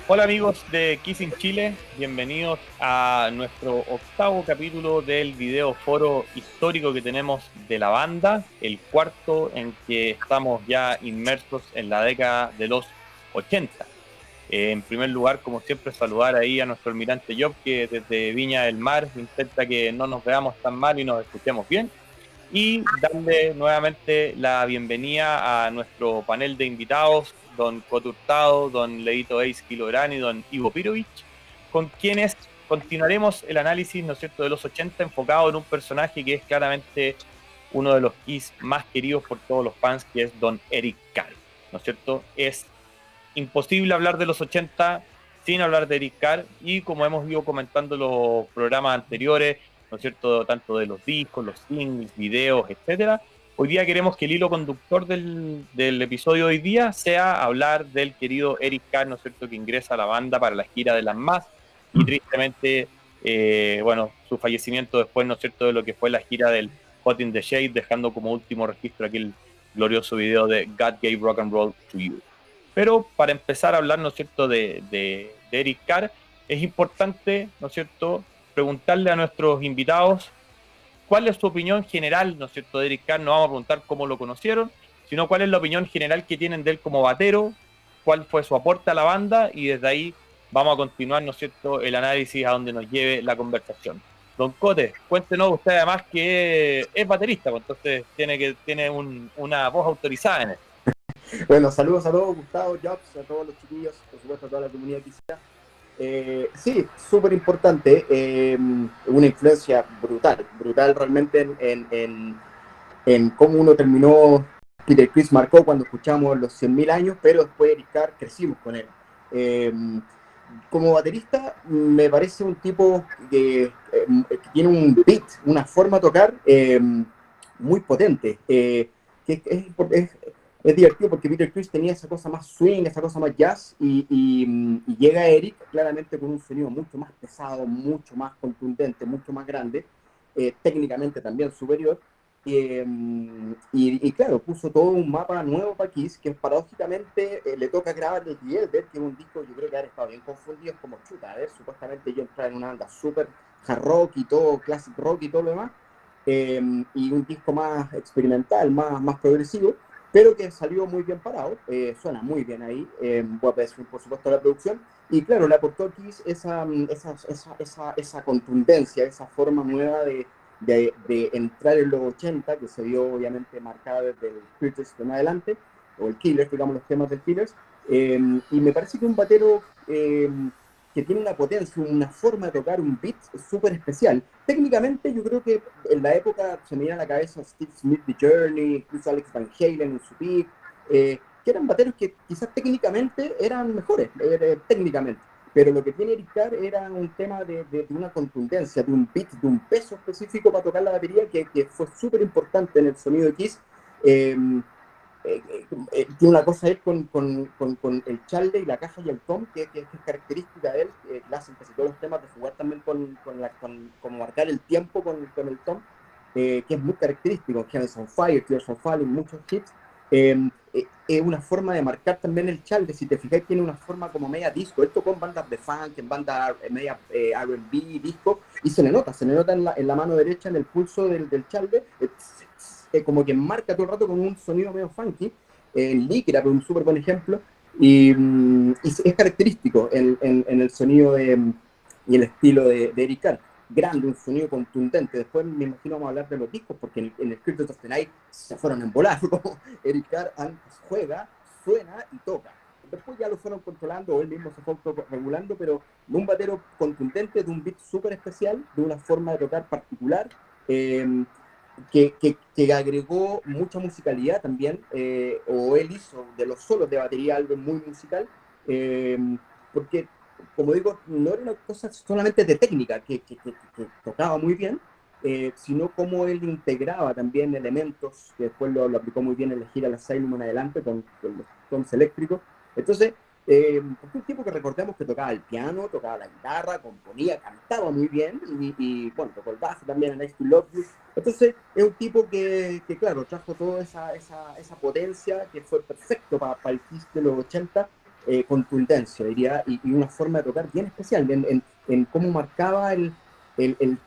Hola amigos de Kissing Chile, bienvenidos a nuestro octavo capítulo del video foro histórico que tenemos de la banda, el cuarto en que estamos ya inmersos en la década de los 80. En primer lugar, como siempre, saludar ahí a nuestro almirante Job, que desde Viña del Mar intenta que no nos veamos tan mal y nos escuchemos bien. Y darle nuevamente la bienvenida a nuestro panel de invitados, don Coto Hurtado, don Leito Eis Kilograni, don Ivo Pirovich, con quienes continuaremos el análisis, ¿no es cierto?, de los 80 enfocado en un personaje que es claramente uno de los Kiss más queridos por todos los fans, que es don Eric Carr, ¿no es cierto? Es imposible hablar de los 80 sin hablar de Eric Carr, y como hemos ido comentando en los programas anteriores, ¿no es cierto?, tanto de los discos, los singles, videos, etcétera. Hoy día queremos que el hilo conductor del episodio de hoy día sea hablar del querido Eric Carr, ¿no es cierto?, que ingresa a la banda para la gira de las más, y tristemente, bueno, su fallecimiento después, ¿no es cierto?, de lo que fue la gira del Hot in the Shade, dejando como último registro aquel glorioso video de God Gave Rock and Roll to You. Pero para empezar a hablar, ¿no es cierto?, de Eric Carr, es importante, ¿no es cierto?, preguntarle a nuestros invitados cuál es su opinión general, ¿no es cierto?, de Eric Carr. No vamos a preguntar cómo lo conocieron, sino cuál es la opinión general que tienen de él como batero, cuál fue su aporte a la banda, y desde ahí vamos a continuar, ¿no es cierto?, el análisis a donde nos lleve la conversación. Don Cote, cuéntenos usted además que es baterista, pues entonces tiene una voz autorizada en esto. Bueno, saludos a todos, Gustavo, Jobs, a todos los chiquillos, por supuesto a toda la comunidad que sea. Sí, súper importante, una influencia brutal realmente en cómo uno terminó. Peter Criss marcó cuando escuchamos los 100.000 años, pero después Eric Carr crecimos con él. Eh, Como baterista, me parece un tipo que tiene un beat, una forma de tocar muy potente. Que es divertido porque Peter Criss tenía esa cosa más swing, esa cosa más jazz, y llega Eric claramente con un sonido mucho más pesado, mucho más contundente, mucho más grande, técnicamente también superior. Y claro, puso todo un mapa nuevo para Kiss, que paradójicamente le toca grabar el The Elder, que es un disco, yo creo que ahora estado bien confundido, es como chuta, a ver, supuestamente yo entraba en una banda súper hard rock y todo, classic rock y todo lo demás, y un disco más experimental, más progresivo, pero que salió muy bien parado, suena muy bien ahí, voy a pedir por supuesto la producción, y claro, le aportó a Kiss esa contundencia, esa forma nueva de entrar en los 80, que se vio obviamente marcada desde el Creatures en adelante, o el Killers, digamos los temas del Killers, y me parece que un batero que tiene una potencia, una forma de tocar un beat súper especial. Técnicamente yo creo que en la época se me viene a la cabeza Steve Smith de Journey, incluso Alex Van Halen en su peak, que eran bateros que quizás técnicamente eran mejores, técnicamente, pero lo que tiene Eric Carr era un tema de una contundencia, de un beat, de un peso específico para tocar la batería que fue súper importante en el sonido de Kiss. Eh, Tiene una cosa él con el Charlie y la caja y el tom, que es característica de él, que la hacen casi todos los temas, de jugar también como marcar el tiempo con el tom, que es muy característico, en Heaven's on Fire, Tears on Fire, muchos hits. Es una forma de marcar también el Charlie, si te fijáis tiene una forma como media disco, esto con bandas de funk, en bandas media R&B, disco, y se le nota en la mano derecha, en el pulso del Charlie, como que marca todo el rato con un sonido medio funky. Lick era un súper buen ejemplo, y es característico en el sonido y el estilo de Eric Carr. Grande, un sonido contundente. Después me imagino vamos a hablar de los discos, porque en el Crypto of the Night se fueron en volar, como Eric Carr juega, suena y toca. Después ya lo fueron controlando, o él mismo se fue regulando, pero de un batero contundente, de un beat súper especial, de una forma de tocar particular, que agregó mucha musicalidad también, o él hizo de los solos de batería algo muy musical, eh, porque, como digo, no era una cosa solamente de técnica, que tocaba muy bien, sino cómo él integraba también elementos, que después lo aplicó muy bien en la gira La Asylum en adelante con los tonos eléctricos. Entonces, porque un tipo que recordemos que tocaba el piano, tocaba la guitarra, componía, cantaba muy bien, y bueno, tocó el bajo también en Nice to Love You. Entonces, es un tipo claro, trajo toda esa potencia que fue perfecto para el Kiss de los 80, contundencia, diría, y una forma de tocar bien especial, en cómo marcaba el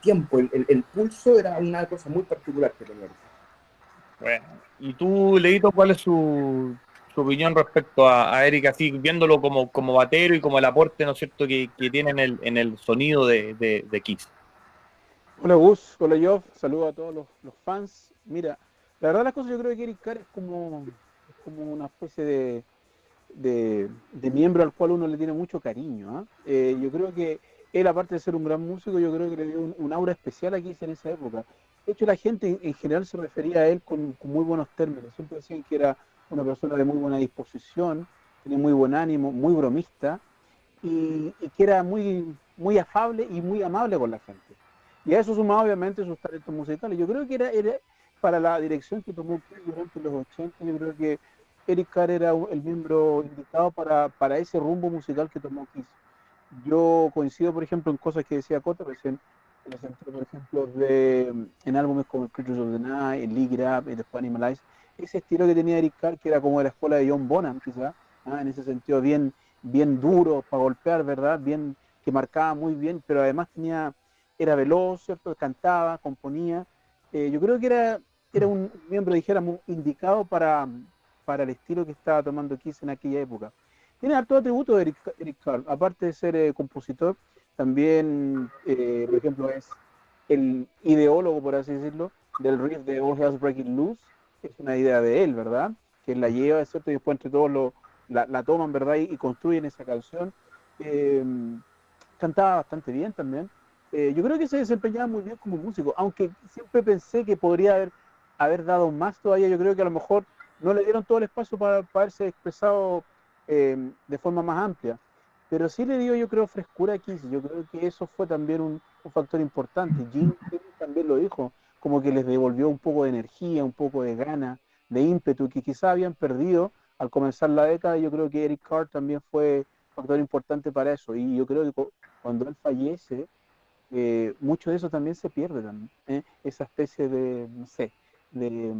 tiempo, el pulso, era una cosa muy particular que tenía. Bueno, y tú, Leito, ¿cuál es su opinión respecto a Eric, así viéndolo como batero y como el aporte, ¿no es cierto?, que tiene en el sonido de Kiss. Hola Gus, hola Joff, saludo a todos los fans. Mira, la verdad las cosas yo creo que Eric Carr es como una especie de miembro al cual uno le tiene mucho cariño. ¿Ah? Yo creo que él, aparte de ser un gran músico, yo creo que le dio un aura especial aquí en esa época. De hecho, la gente en general se refería a él con muy buenos términos. Siempre decían que era una persona de muy buena disposición, tenía muy buen ánimo, muy bromista y que era muy afable y muy amable con la gente. Y a eso sumaba obviamente sus talentos musicales. Yo creo que era para la dirección que tomó Kiss durante los 80, yo creo que Eric Carr era el miembro indicado para ese rumbo musical que tomó Kiss. Yo coincido, por ejemplo, en cosas que decía Cota recién, en el sentido, por ejemplo, en álbumes como Creatures of the Night, el Lick It Up y después Animalize, ese estilo que tenía Eric Carr, que era como de la escuela de John Bonham, quizás, en ese sentido bien duro para golpear, ¿verdad? Bien, que marcaba muy bien, pero además era veloz, ¿cierto? Cantaba, componía. Yo creo que era un miembro, dijéramos, indicado para el estilo que estaba tomando Kiss en aquella época. Tiene harto atributo de Eric Carr, aparte de ser compositor, también, por ejemplo, es el ideólogo, por así decirlo, del riff de All Hell's Breaking Loose. Es una idea de él, ¿verdad? Que él la lleva, ¿cierto? Y después entre todos la toman, ¿verdad? Y construyen esa canción. Eh, Cantaba bastante bien también. Yo creo que se desempeñaba muy bien como músico, aunque siempre pensé que podría haber dado más todavía. Yo creo que a lo mejor no le dieron todo el espacio para haberse expresado de forma más amplia. Pero sí le dio, yo creo, frescura a Kiss. Yo creo que eso fue también un factor importante. Jim también lo dijo, como que les devolvió un poco de energía, un poco de gana, de ímpetu que quizás habían perdido al comenzar la década. Yo creo que Eric Carr también fue factor importante para eso. Y yo creo que cuando él fallece, mucho de eso también se pierde también, ¿eh? Esa especie de, no sé, de...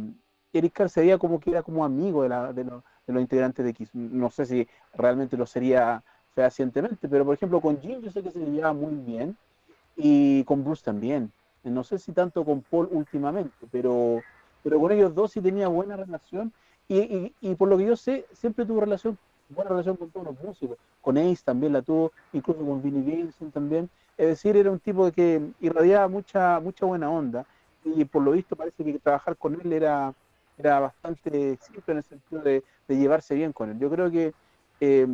Eric Carr se veía como que era como amigo de los integrantes de Kiss. No sé si realmente lo sería fehacientemente, pero por ejemplo con Jim yo sé que se llevaba muy bien y con Bruce también. No sé si tanto con Paul últimamente, pero con ellos dos sí tenía buena relación y por lo que yo sé, siempre tuvo buena relación con todos los músicos. Con Ace también la tuvo, incluso con Vinnie Vincent también. Es decir, era un tipo que irradiaba mucha buena onda y por lo visto parece que trabajar con él era bastante simple en el sentido de llevarse bien con él. Yo creo que eh,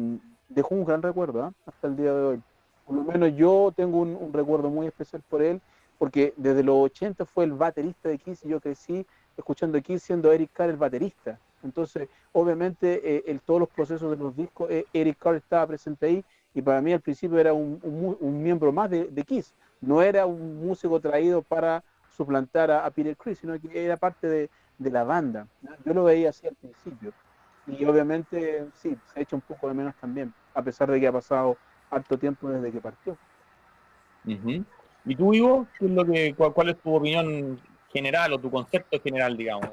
dejó un gran recuerdo, ¿eh? Hasta el día de hoy. Por lo menos yo tengo un recuerdo muy especial por él, porque desde los 80 fue el baterista de Kiss y yo crecí escuchando Kiss siendo Eric Carr el baterista. Entonces, obviamente, en todos los procesos de los discos, Eric Carr estaba presente ahí y para mí al principio era un miembro más de Kiss. No era un músico traído para suplantar a Peter Criss, sino que era parte de la banda, ¿no? Yo lo veía así al principio. Y obviamente, sí, se ha hecho un poco de menos también, a pesar de que ha pasado harto tiempo desde que partió. Ujú. ¿Y tú, Ivo, cuál es tu opinión general o tu concepto general, digamos?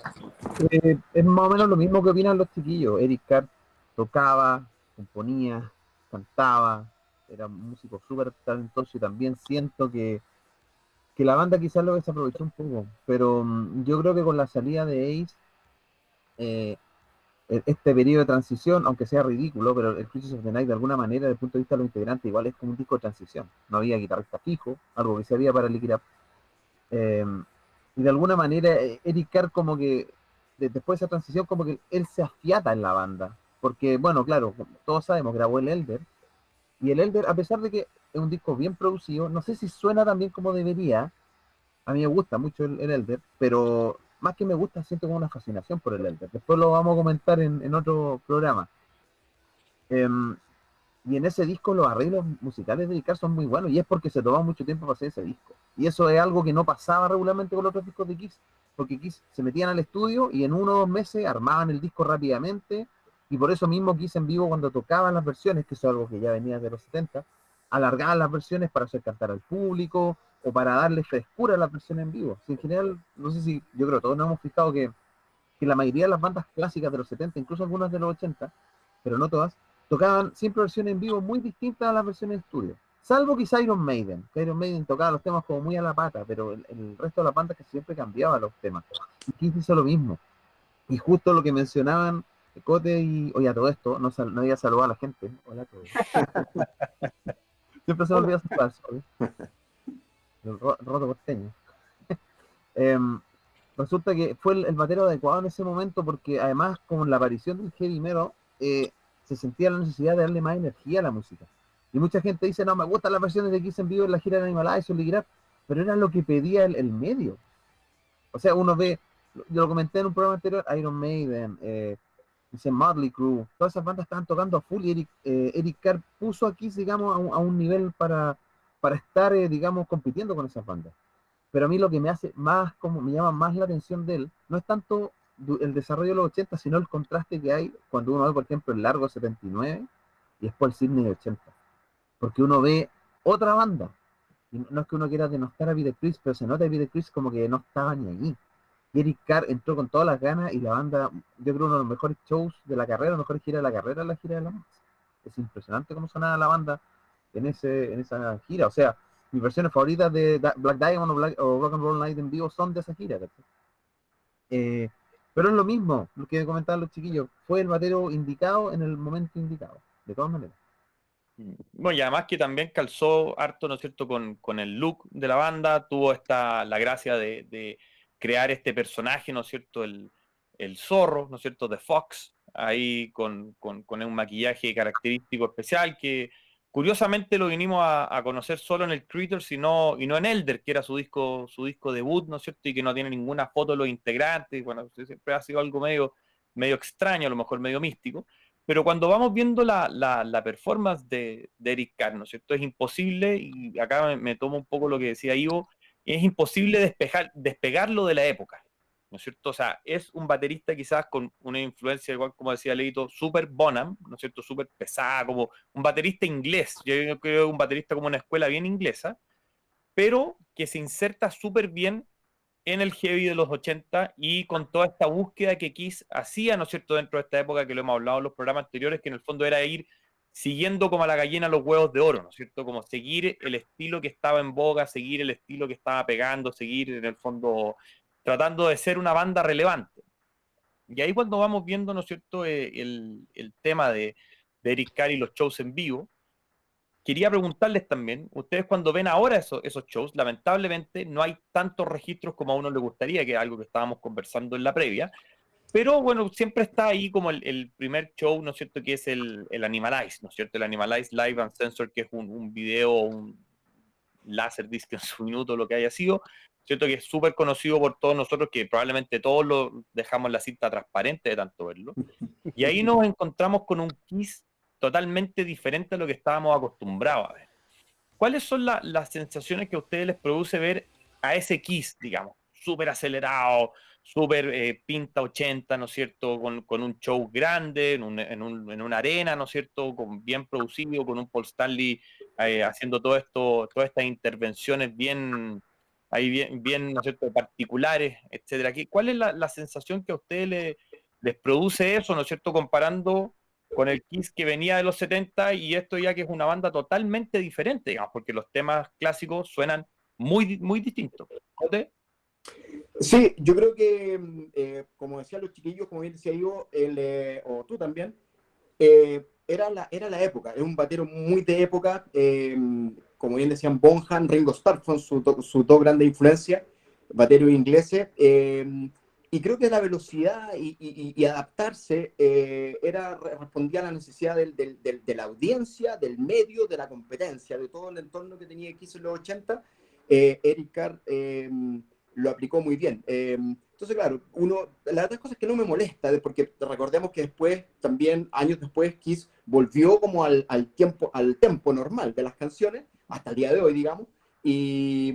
Es más o menos lo mismo que opinan los chiquillos. Eric Carr tocaba, componía, cantaba, era un músico súper talentoso y también siento que la banda quizás lo desaprovechó un poco, pero yo creo que con la salida de Ace, eh, este periodo de transición, aunque sea ridículo, pero el Creatures of the Night de alguna manera, desde el punto de vista de los integrantes, igual es como un disco de transición. No había guitarrista fijo, algo que se había para Lick It Up. Eh, y de alguna manera, Eric Carr como que, después de esa transición, como que él se afiata en la banda. Porque, bueno, claro, todos sabemos, grabó el Elder. Y el Elder, a pesar de que es un disco bien producido, no sé si suena tan bien como debería. A mí me gusta mucho el Elder, pero más que me gusta, siento como una fascinación por el Elder. Después lo vamos a comentar en otro programa. Em, y en ese disco los arreglos musicales de Kiss son muy buenos y es porque se tomó mucho tiempo para hacer ese disco. Y eso es algo que no pasaba regularmente con los otros discos de Kiss, porque Kiss se metían al estudio y en 1 o 2 meses armaban el disco rápidamente y por eso mismo Kiss en vivo cuando tocaban las versiones, que eso es algo que ya venía de los 70, alargaban las versiones para hacer cantar al público o para darle frescura a las versiones en vivo. Si en general, no sé si, yo creo, todos nos hemos fijado que la mayoría de las bandas clásicas de los 70, incluso algunas de los 80, pero no todas, tocaban siempre versiones en vivo muy distintas a las versiones de estudio. Salvo quizá Iron Maiden, que Iron Maiden tocaba los temas como muy a la pata, pero el resto de la banda que siempre cambiaba los temas. Y Kiss hizo lo mismo. Y justo lo que mencionaban Cote y, oye, a todo esto, no había saludado a la gente. Hola a todos. Siempre se me olvida saludar, sorry. El roto porteño. Resulta que fue el batero adecuado en ese momento porque además con la aparición del heavy metal se sentía la necesidad de darle más energía a la música. Y mucha gente dice, no, me gustan las versiones de Kiss en vivo en la gira de Animalize o Ligraf, pero era lo que pedía el medio. O sea, uno ve, yo lo comenté en un programa anterior, Iron Maiden, dice Motley Crue, todas esas bandas estaban tocando a full y Eric Carr puso a Kiss, digamos, a un nivel para estar, digamos, compitiendo con esas bandas. Pero a mí lo que me hace más, como me llama más la atención de él, no es tanto el desarrollo de los 80, sino el contraste que hay cuando uno ve, por ejemplo, el Largo 79 y después el Sydney 80. Porque uno ve otra banda. Y no es que uno quiera denostar a Peter Criss, pero se nota que Peter Criss como que no estaba ni allí. Y Eric Carr entró con todas las ganas y la banda, yo creo, uno de los mejores shows de la carrera, la mejor gira de la carrera, la gira de la Max. Es impresionante cómo sonaba la banda en esa gira. O sea, mis versiones favoritas de Black Diamond o Rock and Roll Night en vivo son de esa gira. Pero es lo mismo, lo que comentaban los chiquillos, fue el batero indicado en el momento indicado, de todas maneras. Bueno, y además que también calzó harto, ¿no es cierto?, con el look de la banda, tuvo la gracia de crear este personaje, ¿no es cierto?, el zorro, ¿no es cierto?, de Fox, ahí con un maquillaje característico especial que curiosamente lo vinimos a conocer solo en el Critters y no en Elder, que era su disco debut, ¿no es cierto?, y que no tiene ninguna foto de los integrantes. Bueno, siempre ha sido algo medio extraño, a lo mejor medio místico. Pero cuando vamos viendo la performance de Eric Carr, ¿no es cierto? Es imposible, y acá me tomo un poco lo que decía Ivo, es imposible despegarlo de la época, ¿no es cierto? O sea, es un baterista quizás con una influencia, igual como decía Leito, súper Bonham, ¿no es cierto? Súper pesada, como un baterista inglés. Yo creo un baterista como una escuela bien inglesa, pero que se inserta súper bien en el heavy de los 80 y con toda esta búsqueda que Kiss hacía, ¿no es cierto?, dentro de esta época que lo hemos hablado en los programas anteriores, que en el fondo era ir siguiendo como a la gallina los huevos de oro, ¿no es cierto?, como seguir el estilo que estaba en boga, seguir el estilo que estaba pegando, seguir en el fondo tratando de ser una banda relevante. Y ahí cuando vamos viendo, ¿no es cierto?, el tema de Eric Carr y los shows en vivo, quería preguntarles también, ustedes cuando ven ahora esos shows, lamentablemente no hay tantos registros como a uno le gustaría, que es algo que estábamos conversando en la previa, pero bueno, siempre está ahí como el primer show, ¿no es cierto?, que es el Animalize, ¿no es cierto?, el Animalize Live and Censored, que es un video, un Laserdisc en su minuto, lo que haya sido, ¿cierto?, que es súper conocido por todos nosotros, que probablemente todos lo dejamos la cinta transparente de tanto verlo. Y ahí nos encontramos con un Kiss totalmente diferente a lo que estábamos acostumbrados a ver. ¿Cuáles son las sensaciones que a ustedes les produce ver a ese Kiss, digamos, súper acelerado, súper pinta 80, ¿no es cierto?, con un show grande, en una arena, ¿no es cierto?, bien producido, con un Paul Stanley haciendo todas estas intervenciones bien, ¿no es cierto?, particulares, etcétera. ¿Cuál es la sensación que a ustedes les produce eso, ¿no es cierto?, comparando con el Kiss que venía de los 70 y esto ya que es una banda totalmente diferente, digamos, porque los temas clásicos suenan muy distintos. ¿Jote? Sí, yo creo que, como decían los chiquillos, como bien decía Ivo, o tú también, era la época, es un batero muy de época, como bien decían Bonham, Ringo Starr son sus dos grandes influencias, bateros ingleses, y creo que la velocidad y adaptarse respondía a la necesidad de la audiencia, del medio, de la competencia, de todo el entorno que tenía X en los 80. Eric Carr lo aplicó muy bien. Entonces, claro, la verdad cosa es que no me molesta, porque recordemos que después, también años después, Kiss volvió como al tempo normal de las canciones, hasta el día de hoy, digamos, y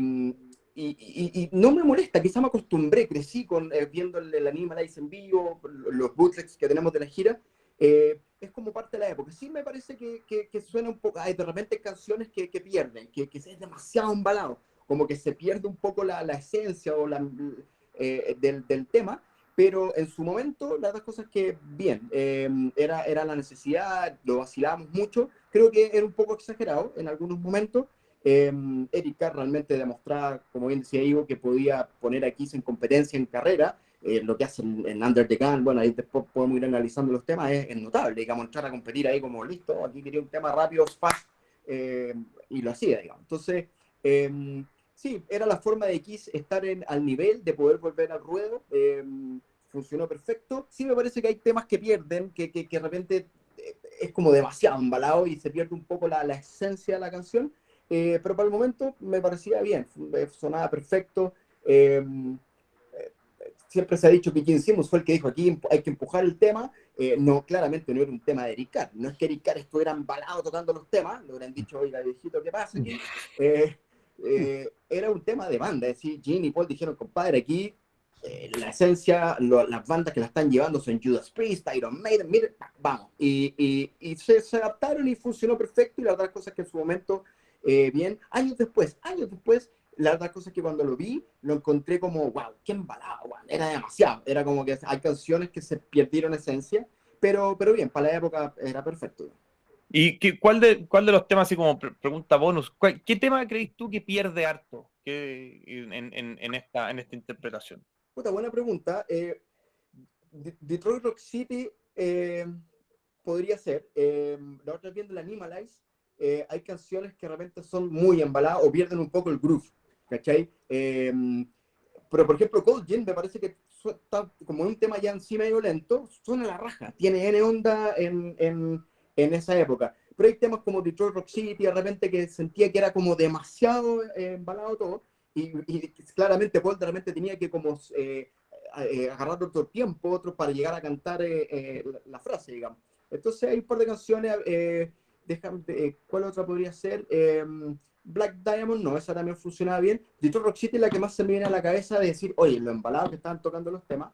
no me molesta, quizá me acostumbré, crecí viendo el Animalize en vivo, los bootlegs que tenemos de la gira, es como parte de la época. Sí me parece que suena un poco, hay de repente canciones que pierden, que es demasiado embalado, como que se pierde un poco la esencia o del tema, pero en su momento, las dos cosas que bien, era la necesidad, lo vacilábamos mucho, creo que era un poco exagerado en algunos momentos. Eric Carr realmente demostraba, como bien decía Ivo, que podía poner a Kiss en competencia en carrera. Lo que hace en Under the Gun, bueno, ahí después podemos ir analizando los temas, es notable, digamos, entrar a competir ahí como listo, aquí quería un tema rápido, fast, y lo hacía, digamos. Entonces, sí, era la forma de Kiss estar al nivel de poder volver al ruedo, funcionó perfecto. Sí me parece que hay temas que pierden, que de repente es como demasiado embalado y se pierde un poco la esencia de la canción, pero para el momento me parecía bien, sonaba perfecto. Siempre se ha dicho que Gene Simmons fue el que dijo aquí hay que empujar el tema. No, claramente no era un tema de Eric Carr. No es que Eric Carr estuviera embalado tocando los temas, le hubieran dicho, oiga, viejito, ¿qué pasa aquí? Era un tema de banda, es decir, Gene y Paul dijeron, compadre, aquí la esencia, las bandas que la están llevando son Judas Priest, Iron Maiden, miren, vamos. Y se adaptaron y funcionó perfecto. Y la otra cosa es que en su momento, bien, años después, la otra cosa es que cuando lo vi, lo encontré como, wow, qué embalado, wow, era demasiado. Era como que hay canciones que se perdieron esencia, pero bien, para la época era perfecto. ¿Y cuál de los temas, así como pregunta bonus, qué tema crees tú que pierde harto en esta interpretación? Puta, buena pregunta. Detroit Rock City podría ser. La otra viendo la Animalize, hay canciones que realmente son muy embaladas o pierden un poco el groove, ¿cachai? Pero por ejemplo, Cold Gin me parece que está como un tema ya en sí medio lento, suena la raja, tiene N onda en esa época. Pero hay temas como Detroit Rock City, de repente que sentía que era como demasiado embalado todo, y claramente Paul de repente tenía que como agarrar otro tiempo, otro para llegar a cantar la frase, digamos. Entonces hay un par de canciones, ¿cuál otra podría ser? Black Diamond, no, esa también funcionaba bien. Detroit Rock City es la que más se me viene a la cabeza de decir, oye, lo embalado que estaban tocando los temas.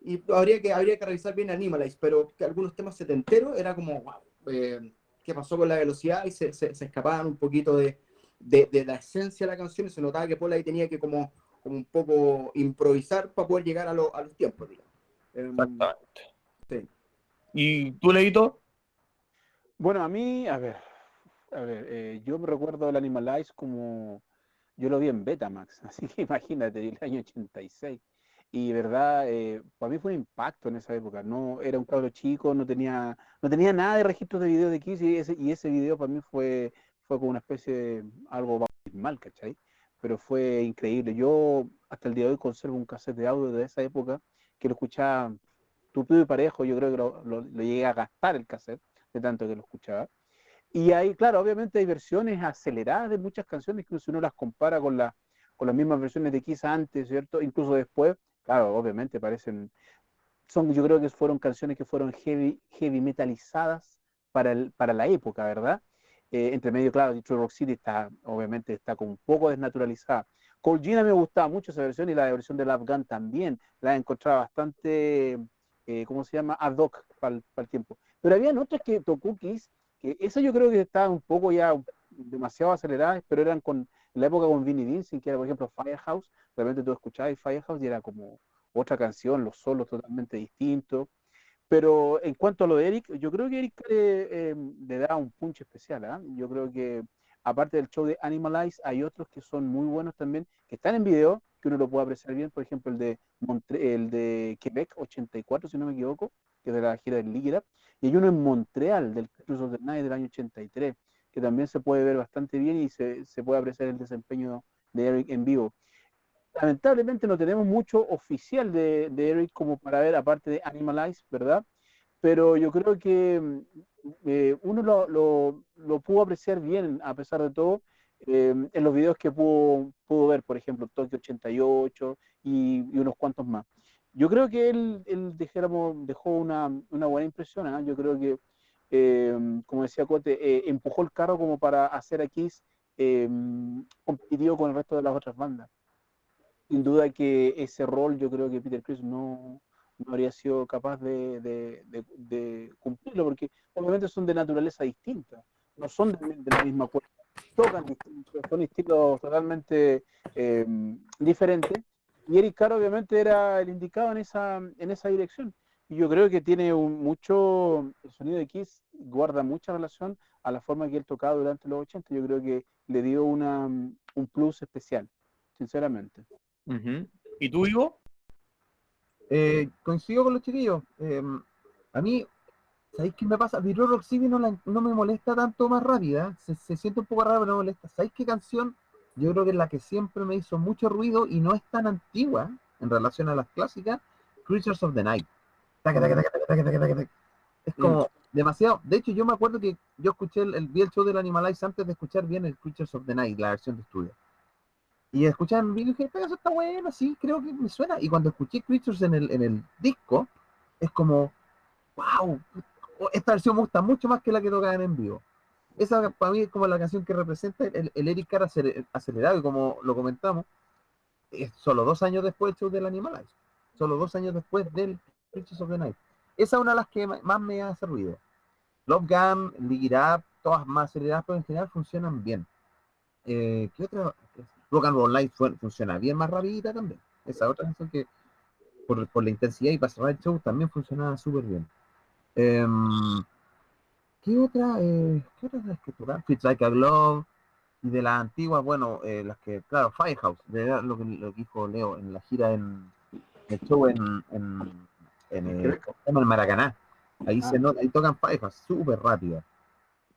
Y habría que revisar bien Animalize, pero que algunos temas setenteros era como, wow, ¿qué pasó con la velocidad? Y se escapaban un poquito de la esencia de la canción y se notaba que Paul ahí tenía que como un poco improvisar para poder llegar a los tiempos, digamos. Exactamente. Sí. ¿Y tú, Leito? Bueno, a mí, yo me recuerdo el Animalize como yo lo vi en Betamax, así que imagínate, el año 86. Y verdad, para mí fue un impacto en esa época. No era un cabro chico, no tenía nada de registros de video de Kiss y ese video para mí fue como una especie de algo bautismal, ¿cachai? Pero fue increíble. Yo hasta el día de hoy conservo un cassette de audio de esa época que lo escuchaba tupido y parejo. Yo creo que lo llegué a gastar el cassette de tanto que lo escuchaba. Y ahí, claro, obviamente hay versiones aceleradas de muchas canciones que si uno las compara con las mismas versiones de Kiss antes, ¿cierto? Incluso después, claro, obviamente yo creo que fueron canciones que fueron heavy metalizadas para la época, ¿verdad? Entre medio, claro, Detroit Rock City obviamente está como un poco desnaturalizada. Cold Gina me gustaba mucho esa versión y la versión de Love Gun también, la encontraba bastante, ¿cómo se llama? Ad hoc para el tiempo. Pero habían otras que tocó Kiss que esas yo creo que estaban un poco ya demasiado aceleradas, pero eran en la época con Vinnie Vincent, que era por ejemplo Firehouse. Realmente tú escuchabas Firehouse y era como otra canción, los solos totalmente distintos. Pero en cuanto a lo de Eric, yo creo que Eric le da un punch especial, ¿eh? Yo creo que aparte del show de Animalize, hay otros que son muy buenos también, que están en video, que uno lo puede apreciar bien, por ejemplo el de Quebec 84, si no me equivoco, que es de la gira del Liquid Up, y hay uno en Montreal, del Cruise of the Night del año 83, que también se puede ver bastante bien y se puede apreciar el desempeño de Eric en vivo. Lamentablemente no tenemos mucho oficial de Eric como para ver, aparte de Animalize, ¿verdad? Pero yo creo que uno lo pudo apreciar bien a pesar de todo en los videos que pudo ver, por ejemplo, Tokio 88 y unos cuantos más. Yo creo que él dejó una buena impresión, ¿eh? Yo creo que, como decía Cote, empujó el carro como para hacer a Kiss competitivo con el resto de las otras bandas. Sin duda que ese rol yo creo que Peter Criss no habría sido capaz de cumplirlo, porque obviamente son de naturaleza distinta, no son de la misma cuerda, tocan distintos, son estilos totalmente diferentes, Y Eric Carr obviamente era el indicado en esa dirección. Y yo creo que tiene el sonido de Kiss guarda mucha relación a la forma que él tocaba durante los 80. Yo creo que le dio un plus especial, sinceramente. Ujú. ¿Y tú, Ivo? Coincido con los chiquillos. A mí, ¿sabéis qué me pasa? Virtual Rock City no me molesta tanto más rápida. Se siente un poco raro, pero no me molesta. ¿Sabéis qué canción? Yo creo que es la que siempre me hizo mucho ruido y no es tan antigua en relación a las clásicas. Creatures of the Night. Taca, taca, taca, taca, taca, taca, taca, taca. Es como demasiado. De hecho, yo me acuerdo que yo escuché vi el show del Animalize antes de escuchar bien el Creatures of the Night, la versión de estudio. Y escuchando el video dije, "Pero eso está bueno, sí, creo que me suena". Y cuando escuché Creatures en el disco, es como, wow, esta versión me gusta mucho más que la que tocaban en vivo. Esa para mí es como la canción que representa el Eric Carr acelerado, y como lo comentamos, es solo 2 años después del show del Animalize. Solo 2 años después del Creatures of the Night. Esa es una de las que más me hace ruido. Love Gun, Lick It Up, todas más aceleradas, pero en general funcionan bien. ¿Qué otra? Rock and Roll Live funciona bien más rapidita también. Esa otra canción que por la intensidad y para cerrar el show también funcionaba súper bien. ¿Qué otra? ¿Qué otra es que tocar? Fits Like a Glove. Y de las antiguas, bueno, las que, claro, Firehouse, de lo que dijo Leo en la gira en el show en el Maracaná. Ahí se nota, ahí tocan Firehouse súper rápida.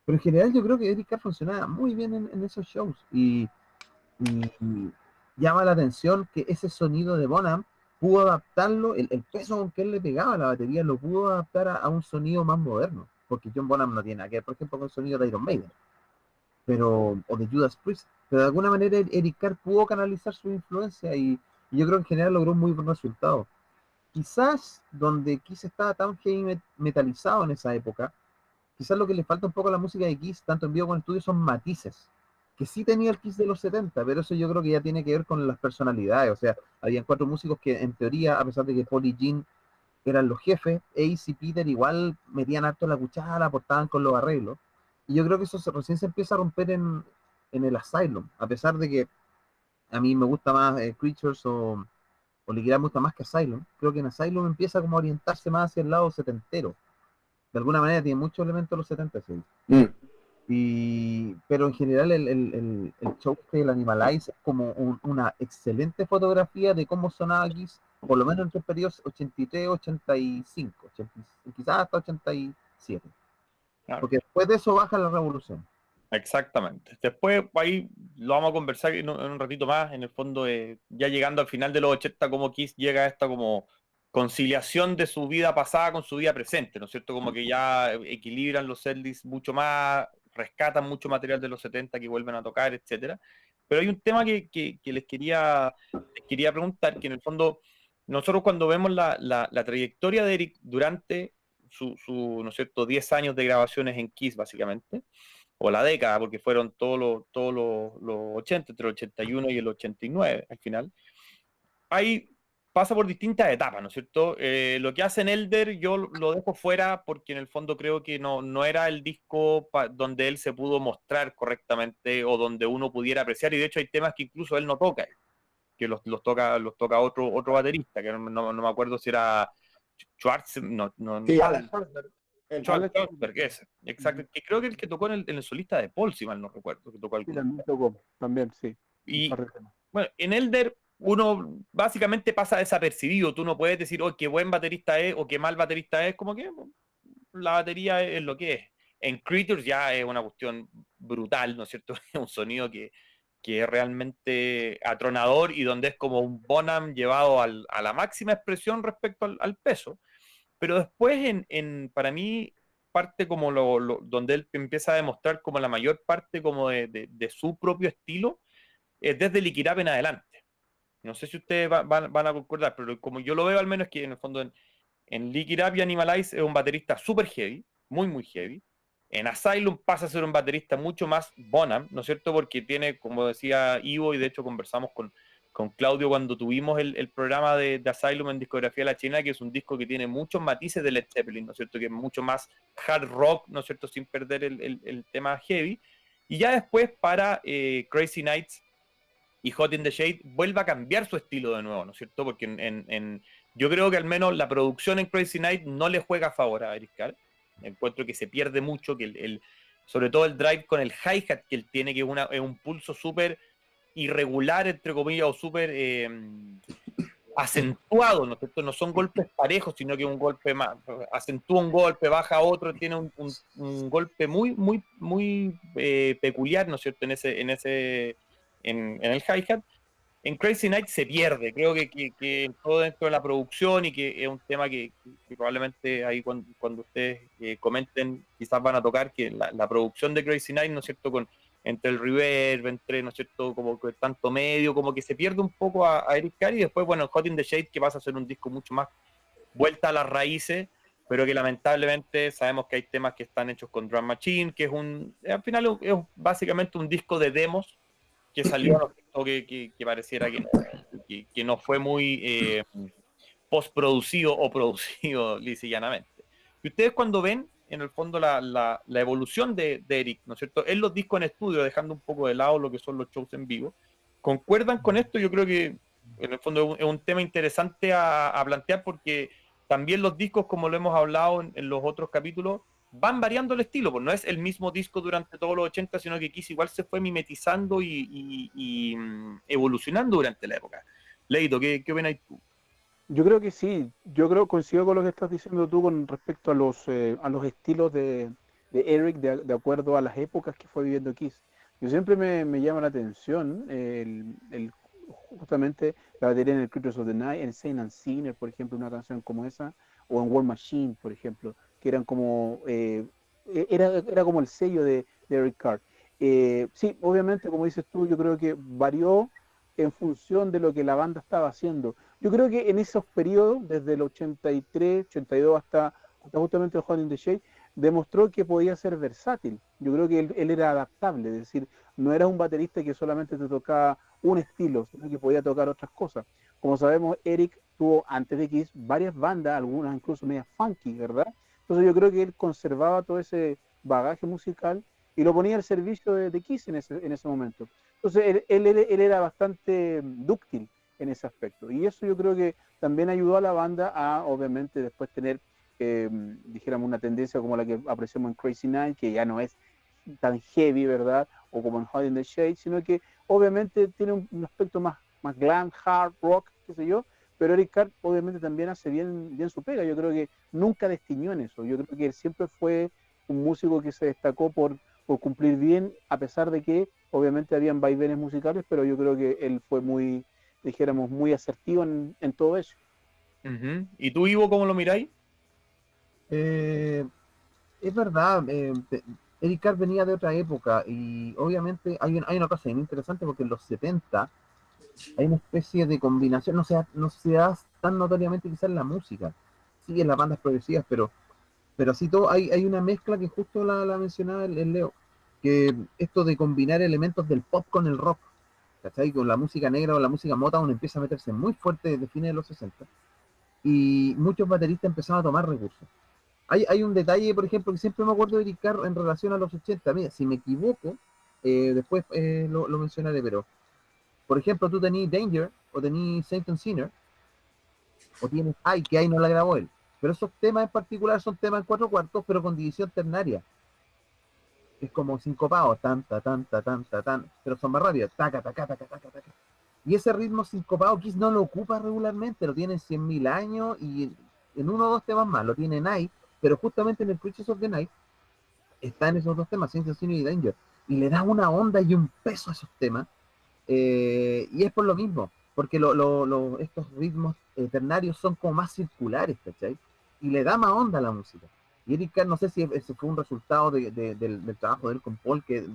Pero en general yo creo que Eric Carr funcionaba muy bien en esos shows. Y llama la atención que ese sonido de Bonham pudo adaptarlo, el peso con que él le pegaba a la batería, lo pudo adaptar a un sonido más moderno. Porque John Bonham no tiene nada que ver, por ejemplo, con el sonido de Iron Maiden, o de Judas Priest. Pero de alguna manera Eric Carr pudo canalizar su influencia y yo creo que en general logró un muy buen resultado. Quizás donde Kiss estaba tan heavy metalizado en esa época, quizás lo que le falta un poco a la música de Kiss, tanto en vivo como en estudio, son matices. Que sí tenía el Kiss de los 70, pero eso yo creo que ya tiene que ver con las personalidades. O sea, habían 4 músicos que en teoría, a pesar de que Paul y Gene eran los jefes, Ace y Peter igual metían harto la cuchara, aportaban con los arreglos. Y yo creo que eso recién se empieza a romper en el Asylum, a pesar de que a mí me gusta más Creatures o Liquid me gusta más que Asylum. Creo que en Asylum empieza como a orientarse más hacia el lado setentero. De alguna manera tiene muchos elementos de los 70, sí. Pero en general el show del Animalize es como una excelente fotografía de cómo sonaba Kiss, por lo menos entre periodos 83, 85, 80, quizás hasta 87. Claro. Porque después de eso baja la revolución. Exactamente. Después ahí lo vamos a conversar en un ratito más, en el fondo, ya llegando al final de los 80, cómo Kiss llega a esta como conciliación de su vida pasada con su vida presente, ¿no es cierto? Como que ya equilibran los setlist mucho más, rescatan mucho material de los 70 que vuelven a tocar, etcétera. Pero hay un tema que les quería preguntar, que en el fondo, nosotros cuando vemos la trayectoria de Eric durante ¿no es cierto?, 10 años de grabaciones en Kiss, básicamente, o la década, porque fueron todos los 80, entre el 81 y el 89 al final. Ahí pasa por distintas etapas, ¿no es cierto? Lo que hace en Elder yo lo dejo fuera porque en el fondo creo que no era el disco donde él se pudo mostrar correctamente o donde uno pudiera apreciar, y de hecho hay temas que incluso él no toca, que los toca otro baterista, que no me acuerdo si era Schwartz, Sí, Alex Schwartzberg. Schwarzenberg, ese, exacto, que creo que el que tocó en el solista de Paul, si mal no recuerdo, que tocó Sí, algún. también tocó, también, sí. Y bueno, en Elder uno básicamente pasa desapercibido, tú no puedes decir, oh, qué buen baterista es o qué mal baterista es, como que la batería es lo que es. En Creatures ya es una cuestión brutal, ¿no es cierto? Es un sonido que es realmente atronador y donde es como un Bonham llevado a la máxima expresión respecto al peso. Pero después, para mí, parte como donde él empieza a demostrar como la mayor parte como de su propio estilo, es desde Lick It Up en adelante. No sé si ustedes van a concordar, pero como yo lo veo al menos es que en el fondo en Lick It Up y Animalize es un baterista súper heavy, muy, muy heavy. En Asylum pasa a ser un baterista mucho más Bonham, ¿no es cierto? Porque tiene, como decía Ivo, y de hecho conversamos con Claudio cuando tuvimos el programa de Asylum en Discografía de la China, que es un disco que tiene muchos matices de Led Zeppelin, ¿no es cierto? Que es mucho más hard rock, ¿no es cierto? Sin perder el tema heavy. Y ya después para Crazy Nights y Hot in the Shade vuelva a cambiar su estilo de nuevo, ¿no es cierto? Porque yo creo que al menos la producción en Crazy Night no le juega a favor a Eric Carr. Encuentro que se pierde mucho, que sobre todo el drive con el hi-hat que él tiene, que es un pulso súper irregular, entre comillas, o súper acentuado, ¿no es cierto? No son golpes parejos, sino que un golpe más, acentúa un golpe, baja otro, tiene un golpe muy, muy, muy peculiar, ¿no es cierto? En el hi-hat. En Crazy Night se pierde, creo que todo dentro de la producción, y que es un tema que probablemente ahí cuando ustedes comenten quizás van a tocar, que la producción de Crazy Night, ¿no es cierto?, entre el reverb, entre, ¿no es cierto?, como que tanto medio, como que se pierde un poco a Eric Carr, y después, bueno, Hot in the Shade, que pasa a ser un disco mucho más vuelta a las raíces, pero que lamentablemente sabemos que hay temas que están hechos con Drum Machine, que al final es básicamente un disco de demos que salió, ¿no? que pareciera que no fue muy postproducido o producido lisa y llanamente. Y ustedes, cuando ven en el fondo la evolución de Eric, ¿no es cierto?, en los discos en estudio, dejando un poco de lado lo que son los shows en vivo, ¿concuerdan con esto? Yo creo que en el fondo es un tema interesante a plantear, porque también los discos, como lo hemos hablado en los otros capítulos, van variando el estilo, pues no es el mismo disco durante todos los 80, sino que Kiss igual se fue mimetizando y evolucionando durante la época. Leito, ¿qué opinas tú? Yo creo que sí, coincido con lo que estás diciendo tú con respecto a los estilos de Eric de acuerdo a las épocas que fue viviendo Kiss. Yo siempre me llama la atención justamente la batería en el Creatures of the Night, en Saint and Sinner, por ejemplo, una canción como esa, o en War Machine, por ejemplo, que eran como, era como el sello de Eric Carr. Sí, obviamente, como dices tú, yo creo que varió en función de lo que la banda estaba haciendo. Yo creo que en esos periodos, desde el 83, 82 hasta justamente el Hot in the Shade, demostró que podía ser versátil. Yo creo que él era adaptable, es decir, no era un baterista que solamente te tocaba un estilo, sino que podía tocar otras cosas. Como sabemos, Eric tuvo antes de Kiss varias bandas, algunas incluso medias funky, ¿verdad? Entonces yo creo que él conservaba todo ese bagaje musical y lo ponía al servicio de Kiss en ese momento. Entonces él era bastante dúctil en ese aspecto. Y eso yo creo que también ayudó a la banda a, obviamente, después tener, dijéramos, una tendencia como la que apreciamos en Crazy Night, que ya no es tan heavy, ¿verdad? O como en Hot in the Shade, sino que obviamente tiene un aspecto más glam, hard, rock, qué sé yo, pero Eric Carr obviamente también hace bien su pega. Yo creo que nunca destiñó en eso. Yo creo que él siempre fue un músico que se destacó por cumplir bien, a pesar de que obviamente habían vaivenes musicales, pero yo creo que él fue muy, dijéramos, muy asertivo en todo eso. ¿Y tú, Ivo, cómo lo miráis? Es verdad, Eric Carr venía de otra época y obviamente hay una cosa bien interesante, porque en los 70 hay una especie de combinación, no se da tan notoriamente quizás en la música, sí en las bandas progresivas, pero así todo, hay una mezcla que justo la mencionaba el Leo, que esto de combinar elementos del pop con el rock, ¿cachai? Con la música negra o la música Motown empieza a meterse muy fuerte desde fines de los 60 y muchos bateristas empezaron a tomar recursos. Hay un detalle, por ejemplo, que siempre me acuerdo de Eric Carr en relación a los 80. Mira, si me equivoco, después lo mencionaré, pero por ejemplo, tú tenés Danger o tenés Saint and Sinner, o tienes Ay, que ahí no la grabó él. Pero esos temas en particular son temas en 4/4, pero con división ternaria. Es como sincopado, tanta, tanta, tanta, tan, pero son más rápidos, taca, taca, taca, taca, taca. Y ese ritmo sincopado Kiss no lo ocupa regularmente, lo tiene en 100.000 años y en uno o dos temas más, lo tiene Night, pero justamente en el Creatures of the Night están esos dos temas, Saint and Sinner y Danger, y le da una onda y un peso a esos temas. Y es por lo mismo, porque estos ritmos ternarios son como más circulares, ¿cachai? Y le da más onda a la música. Y Eric Carr, no sé si ese fue un resultado del trabajo de él con Paul, que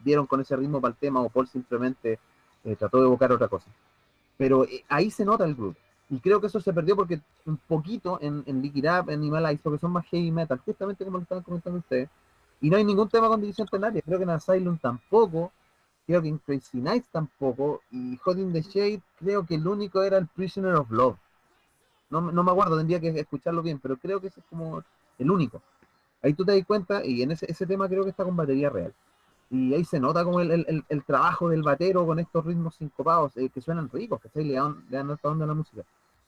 dieron con ese ritmo para el tema, o Paul simplemente trató de evocar otra cosa. Pero ahí se nota el groove. Y creo que eso se perdió porque un poquito en Lick It Up, en Animalize, porque son más heavy metal, justamente como lo estaban comentando ustedes. Y no hay ningún tema con división ternaria. Creo que en Asylum tampoco. Creo que en Crazy Nights tampoco, y Hot in the Shade creo que el único era el Prisoner of Love. No me acuerdo, tendría que escucharlo bien, pero creo que ese es como el único. Ahí tú te das cuenta, y en ese tema creo que está con batería real. Y ahí se nota como el trabajo del batero con estos ritmos sincopados que suenan ricos, ¿cachai? Le dan harta onda a la música.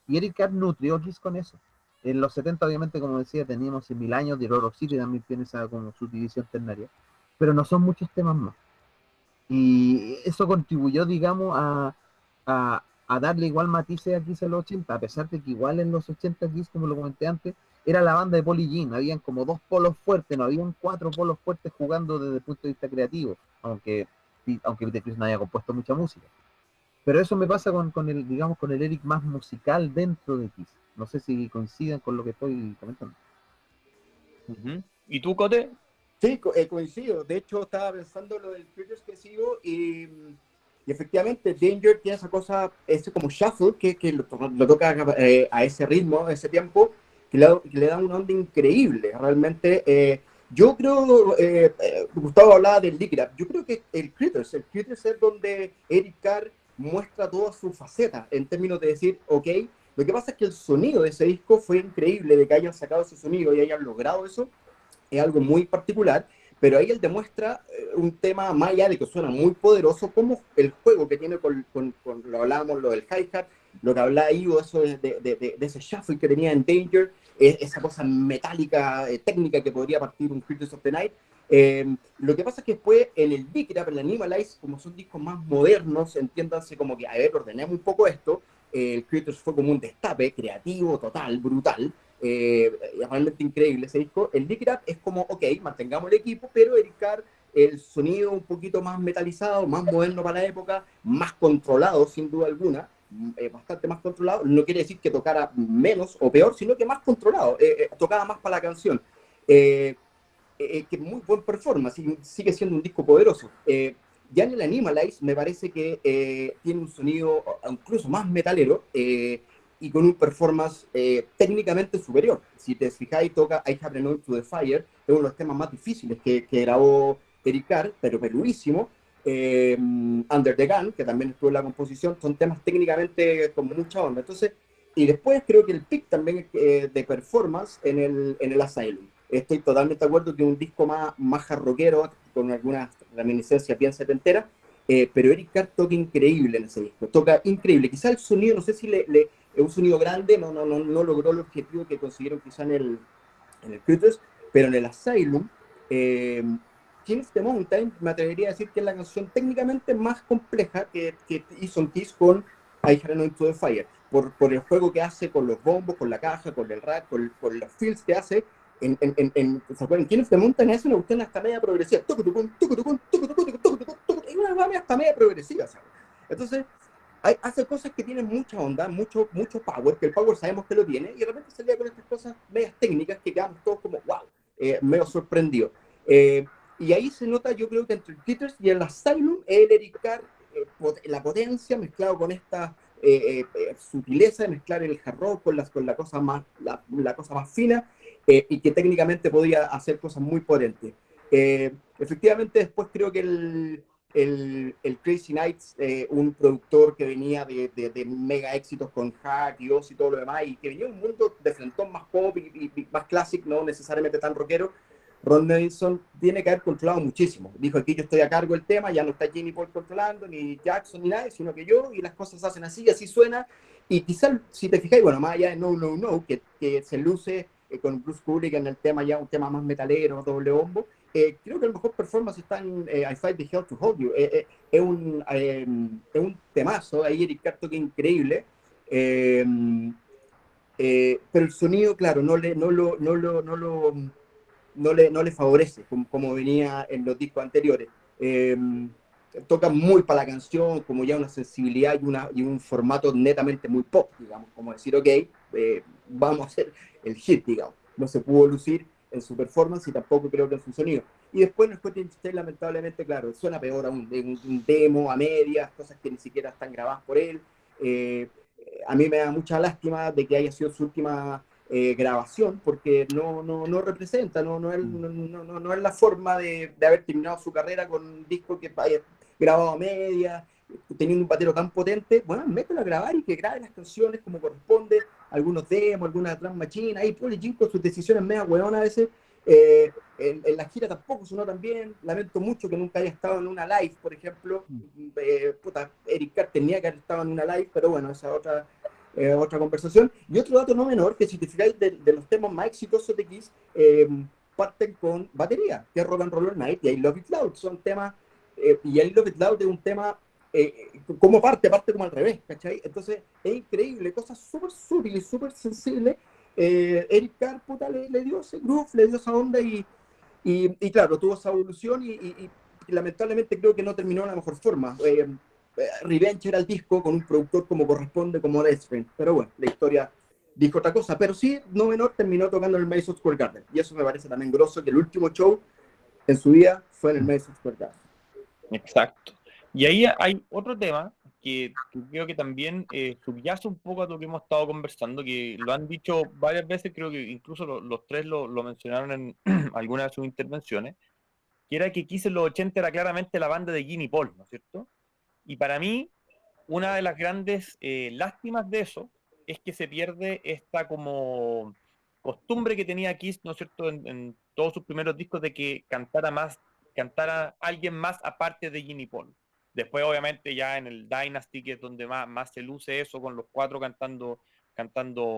Y Eric Carr nutrió Kiss con eso. En los 70 obviamente, como decía, teníamos en 1000 años, de Rock City también tiene esa como subdivisión ternaria, pero no son muchos temas más. Y eso contribuyó, digamos, a darle igual matices a Kiss en los 80, a pesar de que igual en los 80 Kiss, como lo comenté antes, era la banda de Polly Jean, habían como dos polos fuertes, no habían cuatro polos fuertes jugando desde el punto de vista creativo, aunque Peter Criss no haya compuesto mucha música. Pero eso me pasa con el, digamos, con el Eric más musical dentro de Kiss. No sé si coinciden con lo que estoy comentando. ¿Y tú, Cote? Sí, coincido. De hecho, estaba pensando lo del Critters que sigo y efectivamente Danger tiene esa cosa, ese como shuffle que lo toca a ese ritmo, a ese tiempo, que le da una onda increíble. Realmente, yo creo, Gustavo hablaba del Lick It Up, yo creo que el Critters es donde Eric Carr muestra toda su faceta en términos de decir, ok, lo que pasa es que el sonido de ese disco fue increíble, de que hayan sacado ese sonido y hayan logrado eso es algo muy particular, pero ahí él demuestra un tema más allá de que suena muy poderoso, como el juego que tiene con lo hablábamos, lo del hi-hat, lo que hablaba Ivo, eso de ese shuffle que tenía en Danger, esa cosa metálica, técnica que podría partir un Creatures of the Night. Lo que pasa es que después en el Big Rap, en el Animalize, como son discos más modernos, entiéndanse como que, a ver, ordenemos un poco esto, el Creatures fue como un destape creativo, total, brutal, realmente increíble ese disco. El Lick It Up es como, ok, mantengamos el equipo, pero Eric Carr, el sonido un poquito más metalizado, más moderno para la época, más controlado sin duda alguna, bastante más controlado, no quiere decir que tocara menos o peor, sino que más controlado, tocaba más para la canción. Que muy buen performance, sigue siendo un disco poderoso. Ya en el Animalize me parece que tiene un sonido incluso más metalero, y con un performance técnicamente superior. Si te fijáis, toca I Have Renowned to the Fire, es uno de los temas más difíciles que grabó Eric Carr, pero peluísimo. Under the Gun, que también estuvo en la composición, son temas técnicamente con mucha onda. Entonces, y después creo que el pick también de performance en el Asylum. Estoy totalmente de acuerdo que es un disco más jarroquero, con algunas reminiscencias bien setenteras, pero Eric Carr toca increíble en ese disco, toca increíble. Quizá el sonido, no sé si es un sonido grande, no logró el objetivo que consiguieron quizá en el Critters, pero en el Asylum, King of the Mountain, me atrevería a decir que es la canción técnicamente más compleja que hizo Kiss con I Had Known to the Fire, por el juego que hace con los bombos, con la caja, con el rack, con los fills que hace. ¿Se acuerdan? King of the Mountain es una cuestión hasta media progresiva. Es una banda hasta media progresiva, ¿sabes? Entonces, hace cosas que tienen mucha onda, mucho power, que el power sabemos que lo tiene, y de repente salía con estas cosas medias técnicas que quedamos todos como, wow, medio sorprendidos. Y ahí se nota, yo creo que entre el Critters y el Asylum, el Eric Carr, la potencia mezclado con esta sutileza de mezclar el hard rock con la cosa más fina, y que técnicamente podía hacer cosas muy potentes. Efectivamente, después creo que el Crazy Nights, un productor que venía de mega éxitos con Hack y Oz y todo lo demás, y que venía de un mundo de frentón más pop y más clásico, no necesariamente tan rockero. Ron Nevison tiene que haber controlado muchísimo. Dijo, aquí yo estoy a cargo del tema, ya no está Jimmy Paul controlando, ni Jackson, ni nadie, sino que yo, y las cosas se hacen así, así suena. Y quizás, si te fijáis, bueno, más allá de No, que se luce con Bruce Kulick en el tema, ya un tema más metalero, doble bombo, creo que el mejor performance está en I Fight the Hell to Hold You. Es un temazo, ahí Eric Carr toca increíble. Pero el sonido, claro, no le favorece como venía en los discos anteriores. Toca muy para la canción, como ya una sensibilidad y un formato netamente muy pop, digamos, como decir, ok, vamos a hacer el hit, digamos. No se pudo lucir en su performance y tampoco creo que en su sonido. Y después en Scotty State, lamentablemente, claro, suena peor aún, un demo a medias, cosas que ni siquiera están grabadas por él. A mí me da mucha lástima de que haya sido su última grabación, porque no representa, no es la forma de haber terminado su carrera con un disco que haya grabado a media, teniendo un batero tan potente. Bueno, mételo a grabar y que grabe las canciones como corresponde, algunos demos, algunas drum machine, ahí Polly Jean con sus decisiones media hueonas a veces, En la gira tampoco sonó tan bien. Lamento mucho que nunca haya estado en una live, por ejemplo. Puta, Eric Carr tenía que haber estado en una live, pero bueno, esa es otra conversación. Y otro dato no menor, que si te fijáis de los temas más exitosos de Kiss, parten con batería, que es Rock and Roll Night y I Love It Loud. Son temas, y I Love It Loud es un tema, como parte como al revés, ¿cachai? Entonces es increíble, cosas súper sutiles, súper sensibles. Eric Carr, puta, le dio ese groove, le dio esa onda y claro, tuvo esa evolución y lamentablemente creo que no terminó de la mejor forma. Revenge era el disco con un productor como corresponde, como Lestring, pero bueno, la historia dijo otra cosa, pero sí, no menor, terminó tocando en el Madison Square Garden, y eso me parece también grosso, que el último show en su vida fue en el Madison Square Garden. Exacto. Y ahí hay otro tema que creo que también subyace un poco a lo que hemos estado conversando, que lo han dicho varias veces, creo que incluso los tres lo mencionaron en algunas de sus intervenciones, que era que Kiss en los 80 era claramente la banda de Gene Paul, ¿no es cierto? Y para mí, una de las grandes lástimas de eso es que se pierde esta como costumbre que tenía Kiss, ¿no es cierto?, en todos sus primeros discos de que cantara alguien más aparte de Gene Paul. Después, obviamente, ya en el Dynasty, que es donde más se luce eso, con los cuatro cantando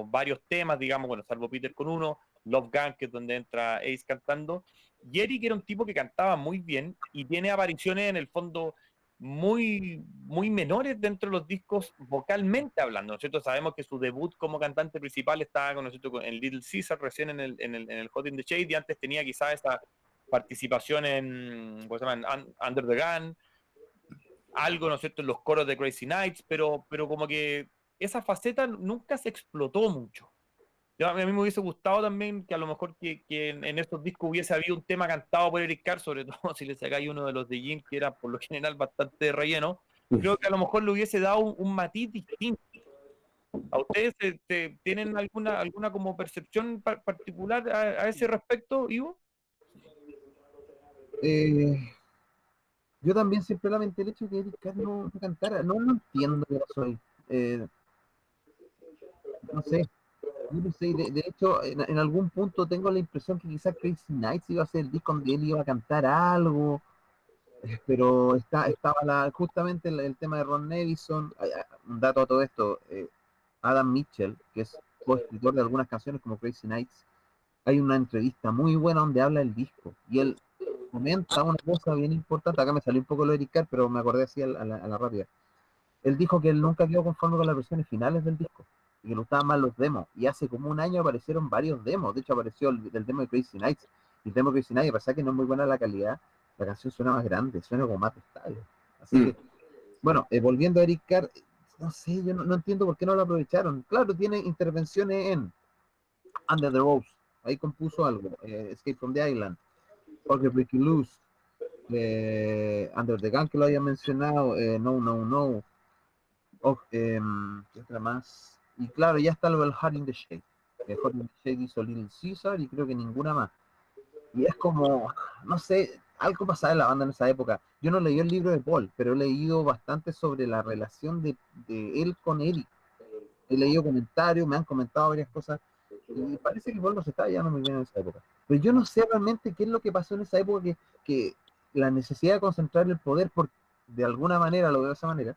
varios temas, digamos, bueno, salvo Peter con uno, Love Gun, que es donde entra Ace cantando. Y Eric era un tipo que cantaba muy bien y tiene apariciones en el fondo muy menores dentro de los discos vocalmente hablando, ¿no es cierto? Sabemos que su debut como cantante principal estaba con, ¿no es cierto?, en Little Caesar, recién en el Hot in the Shade, y antes tenía quizás esa participación en, ¿cómo se llama?, Under the Gun, algo, ¿no es cierto?, en los coros de Crazy Nights, pero como que esa faceta nunca se explotó mucho. A mí me hubiese gustado también que a lo mejor que en estos discos hubiese habido un tema cantado por Eric Carr, sobre todo si le sacáis uno de los de Jim, que era por lo general bastante de relleno. Creo que a lo mejor le hubiese dado un matiz distinto. ¿A ustedes tienen alguna como percepción particular a ese respecto, Ivo? Eh, yo también siempre lamenté el hecho de que Eric Carr no cantara. No entiendo qué pasó ahí. Eh, no sé. Yo no sé, de hecho, en algún punto tengo la impresión que quizás Crazy Nights iba a ser el disco donde él iba a cantar algo, pero estaba justamente el tema de Ron Nevison. Un dato a todo esto, Adam Mitchell, que es coescritor de algunas canciones como Crazy Nights, hay una entrevista muy buena donde habla del disco, y él comenta una cosa bien importante. Acá me salió un poco lo de Eric Carr, pero me acordé así a la rápida. Él dijo que él nunca quedó conforme con las versiones finales del disco y que le gustaban más los demos. Y hace como un año aparecieron varios demos. De hecho, apareció el demo de Crazy Nights. Y el demo de Crazy Nights, a pesar que no es muy buena la calidad, la canción suena más grande, suena como más estable. Así que, bueno, volviendo a Eric Carr, no sé, yo no entiendo por qué no lo aprovecharon. Claro, tiene intervenciones en Under the Rose, ahí compuso algo, Escape from the Island, Organ Break You Loose, Under the Gun, que lo había mencionado, No, No, No. ¿Qué otra más? Y claro, ya está lo del Hot in the Shade. Hot in the Shade hizo Little Caesar y creo que ninguna más. Y es como, no sé, algo pasaba en la banda en esa época. Yo no leí el libro de Paul, pero he leído bastante sobre la relación de él con Eric. He leído comentarios, me han comentado varias cosas, y parece que Paul no se estaba llevando muy bien en esa época. Pero yo no sé realmente qué es lo que pasó en esa época, que la necesidad de concentrar el poder, de alguna manera, lo veo de esa manera,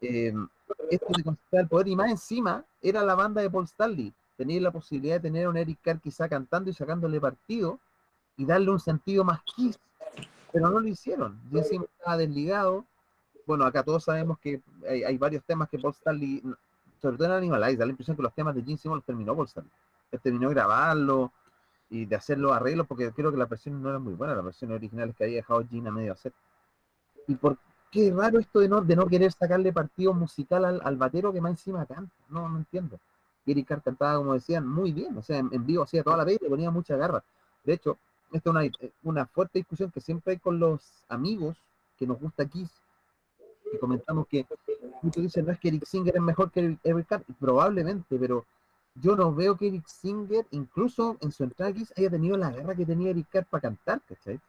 esto de concentrar el poder, y más encima era la banda de Paul Stanley. Tenía la posibilidad de tener a un Eric Carr quizá cantando y sacándole partido y darle un sentido más Kiss, pero no lo hicieron. Y encima estaba desligado. Bueno, acá todos sabemos que hay varios temas que Paul Stanley, sobre todo en Animalize, da la impresión que los temas de Gene Simmons los terminó Paul Stanley. Él terminó de grabarlo y de hacer los arreglos, porque creo que las versiones no eran muy buenas, las versiones originales que había dejado Gene a medio hacer. Y por qué raro esto de no querer sacarle partido musical al batero que más encima canta. No entiendo. Eric Carr cantaba, como decían, muy bien. O sea, en vivo hacía toda la vez y le ponía mucha garra. De hecho, esta es una fuerte discusión que siempre hay con los amigos que nos gusta Kiss, y comentamos que muchos dicen, no es que Eric Singer es mejor que Eric Carr, probablemente, pero yo no veo que Eric Singer, incluso en su entrada Kiss, haya tenido la garra que tenía Eric Carr para cantar, ¿cachai?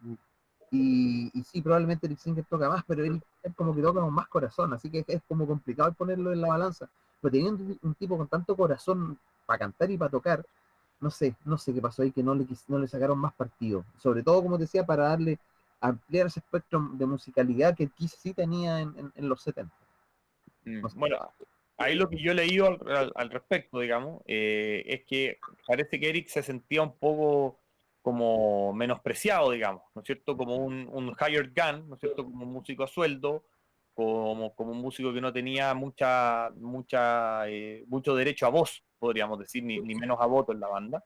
Y sí, probablemente Eric Singer toca más, pero Eric Singer como que toca con más corazón, así que es como complicado ponerlo en la balanza. Pero teniendo un tipo con tanto corazón para cantar y para tocar, no sé qué pasó ahí, que no le sacaron más partido. Sobre todo, como te decía, para ampliar ese espectro de musicalidad que Kiss sí tenía en los 70. No sé. Bueno, ahí lo que yo he leído al respecto, digamos, es que parece que Eric se sentía un poco como menospreciado, digamos, ¿no es cierto? Como un hired gun, ¿no es cierto? Como un músico a sueldo, como un músico que no tenía mucho derecho a voz, podríamos decir, ni menos a voto en la banda.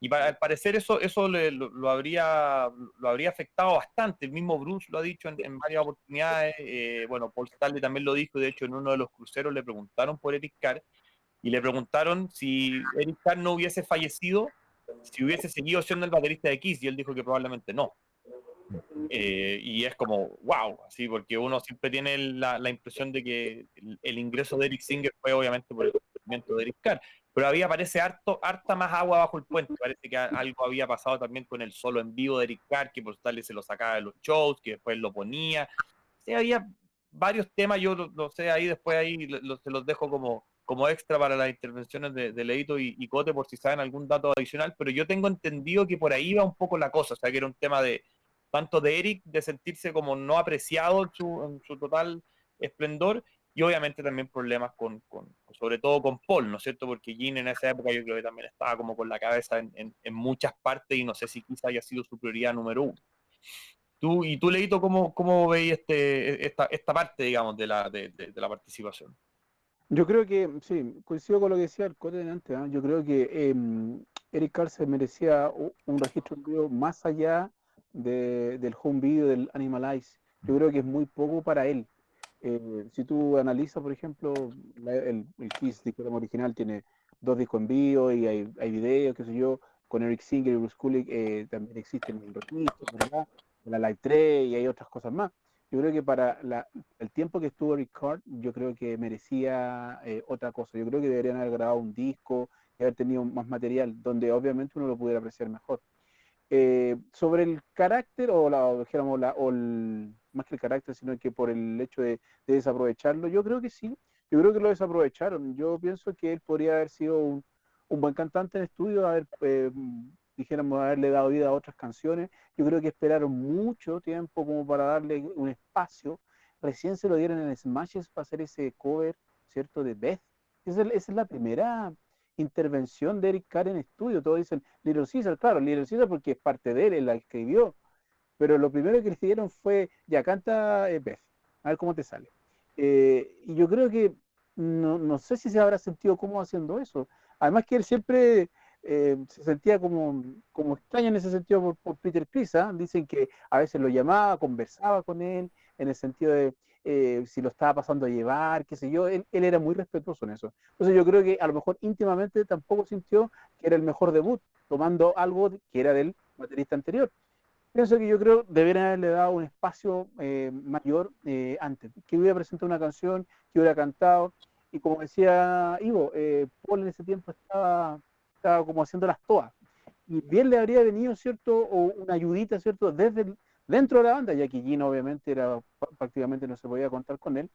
Y al parecer eso lo habría afectado bastante. El mismo Bruce lo ha dicho en varias oportunidades. Bueno, Paul Stanley también lo dijo. De hecho, en uno de los cruceros le preguntaron por Eric Carr y le preguntaron si Eric Carr no hubiese fallecido, si hubiese seguido siendo el baterista de Kiss. Y él dijo que probablemente no. Y es como, wow, así, porque uno siempre tiene la impresión de que el ingreso de Eric Singer fue obviamente por el cumplimiento de Eric Carr, pero parece harta más agua bajo el puente, parece que algo había pasado también con el solo en vivo de Eric Carr, que por tal se lo sacaba de los shows, que después lo ponía, sí, había varios temas, yo lo sé ahí, después ahí se los dejo como extra para las intervenciones de Leito y Cote por si saben algún dato adicional, pero yo tengo entendido que por ahí va un poco la cosa, o sea que era un tema de tanto de Eric, de sentirse como no apreciado en su total esplendor, y obviamente también problemas sobre todo con Paul, ¿no es cierto? Porque Gene en esa época yo creo que también estaba como con la cabeza en muchas partes y no sé si quizá haya sido su prioridad número uno. Tú Leito, ¿cómo veis esta parte, digamos, de la participación? Yo creo que, sí, coincido con lo que decía el Cote antes, ¿ah? Yo creo que Eric Carr se merecía un registro en vivo más allá del home video, del Animalize. Yo creo que es muy poco para él. Si tú analizas, por ejemplo, el Kiss disco original tiene 2 discos en vivo y hay videos, qué sé yo, con Eric Singer y Bruce Kulick, también existen registros, ¿verdad? La Live 3 y hay otras cosas más. Yo creo que para el tiempo que estuvo Rick Card, yo creo que merecía otra cosa. Yo creo que deberían haber grabado un disco y haber tenido más material, donde obviamente uno lo pudiera apreciar mejor. Sobre el carácter, dijéramos, más que el carácter, sino que por el hecho de desaprovecharlo, yo creo que sí. Yo creo que lo desaprovecharon. Yo pienso que él podría haber sido un buen cantante en estudio, dijéramos, haberle dado vida a otras canciones. Yo creo que esperaron mucho tiempo como para darle un espacio. Recién se lo dieron en Smashes para hacer ese cover, ¿cierto? De Beth. Esa es la primera intervención de Eric Carr en estudio. Todos dicen Little Caesar, claro, Little Caesar porque es parte de él, él la escribió. Pero lo primero que le dieron fue, ya canta Beth, a ver cómo te sale. Y yo creo que no sé si se habrá sentido cómodo haciendo eso. Además que él siempre se sentía como extraño en ese sentido por Peter Criss. ¿Ah? Dicen que a veces lo llamaba, conversaba con él, en el sentido de si lo estaba pasando a llevar, qué sé yo. Él era muy respetuoso en eso. Entonces yo creo que a lo mejor íntimamente tampoco sintió que era el mejor debut, tomando algo que era del baterista anterior. Pienso que yo creo que deberían haberle dado un espacio mayor antes, que hubiera presentado una canción, que hubiera cantado, y como decía Ivo, Paul en ese tiempo estaba como haciendo las toas, y bien le habría venido, ¿cierto?, o una ayudita, ¿cierto?, dentro de la banda, ya que Gino obviamente prácticamente no se podía contar con él.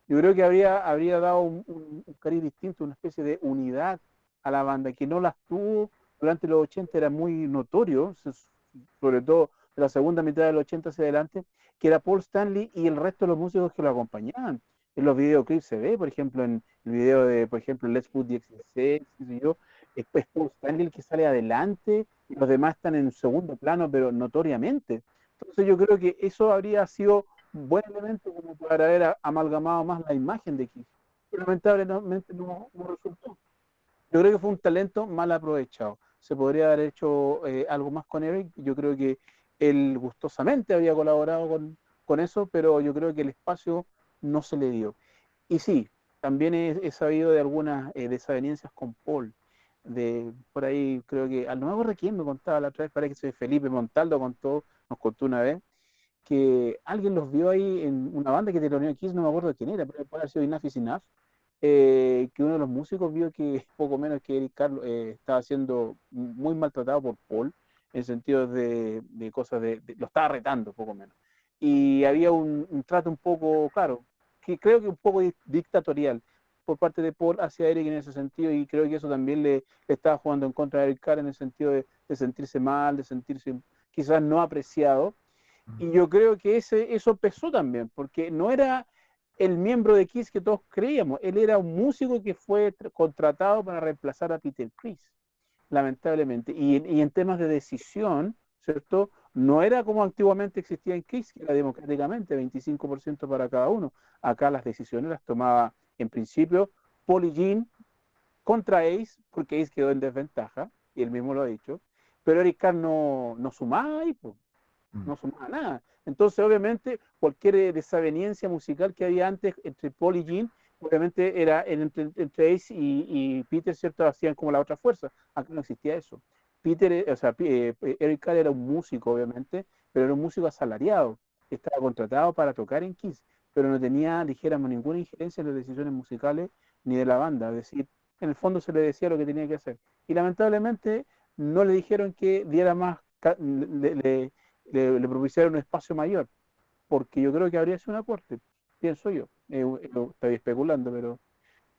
Yo creo que habría dado un cariz distinto, una especie de unidad a la banda, que no las tuvo durante los 80, era muy notorio, sobre todo de la segunda mitad del 80 hacia adelante, que era Paul Stanley y el resto de los músicos que lo acompañaban. En los videoclips se ve, por ejemplo, en el video de, por ejemplo, Let's Put the X6, es Paul Stanley el que sale adelante y los demás están en segundo plano, pero notoriamente. Entonces yo creo que eso habría sido un buen elemento como para haber amalgamado más la imagen de Kiss. Pero lamentablemente no resultó. Yo creo que fue un talento mal aprovechado. Se podría haber hecho algo más con Eric. Yo creo que él gustosamente había colaborado con eso, pero yo creo que el espacio no se le dio. Y sí, también he sabido de algunas desavenencias con Paul. Por ahí creo que, a lo mejor quién me contaba la otra vez, parece que Felipe Montaldo nos contó una vez, que alguien los vio ahí en una banda que te reunió aquí, no me acuerdo quién era, pero puede haber sido Enough is Enough, que uno de los músicos vio que poco menos que Eric Carlos estaba siendo muy maltratado por Paul, en sentido de cosas lo estaba retando poco menos. Y había un trato un poco, claro, que creo que un poco dictatorial. por parte de Paul hacia Eric en ese sentido, y creo que eso también le estaba jugando en contra de Eric Carr en el sentido de sentirse mal, de sentirse quizás no apreciado. Y yo creo que eso pesó también, porque no era el miembro de Kiss que todos creíamos, él era un músico que fue contratado para reemplazar a Peter Criss, lamentablemente. Y en temas de decisión, ¿cierto? No era como antiguamente existía en Kiss, que era democráticamente 25% para cada uno. Acá las decisiones las tomaba en principio Paul y Gene contra Ace, porque Ace quedó en desventaja, y él mismo lo ha dicho, pero Eric Carr no sumaba ahí, pues, no sumaba nada. Entonces, obviamente, cualquier desaveniencia musical que había antes entre Paul y Gene, obviamente era entre Ace y Peter, ¿cierto? Hacían como la otra fuerza. Acá no existía eso. Peter, o sea, Eric Carr era un músico, obviamente, pero era un músico asalariado. Estaba contratado para tocar en Kiss, pero no tenía, dijéramos, ninguna injerencia en las decisiones musicales ni de la banda. Es decir, en el fondo se le decía lo que tenía que hacer. Y lamentablemente no le dijeron que diera más, le propiciaron un espacio mayor, porque yo creo que habría sido un aporte, pienso yo. Estoy especulando, pero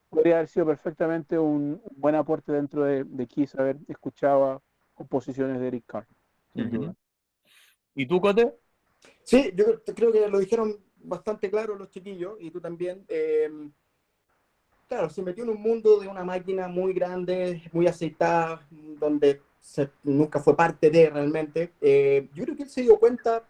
podría haber sido perfectamente un buen aporte dentro de Kiss haber escuchado composiciones de Eric Carr, sin duda. ¿Y tú, Cote? Sí, yo creo que lo dijeron bastante claro los chiquillos, y tú también. Claro, se metió en un mundo de una máquina muy grande, muy aceitada, donde nunca fue parte de realmente. Yo creo que él se dio cuenta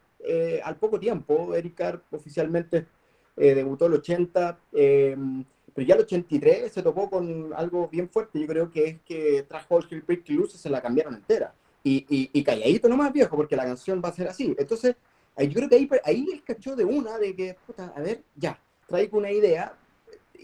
al poco tiempo. Eric Carr oficialmente debutó el 80, pero ya el 83 se topó con algo bien fuerte. Yo creo que es que tras All Hell Break Loose se la cambiaron entera. Y calladito nomás, viejo, porque la canción va a ser así. Entonces, yo creo que ahí él cachó de una de que, puta, a ver, ya, traigo una idea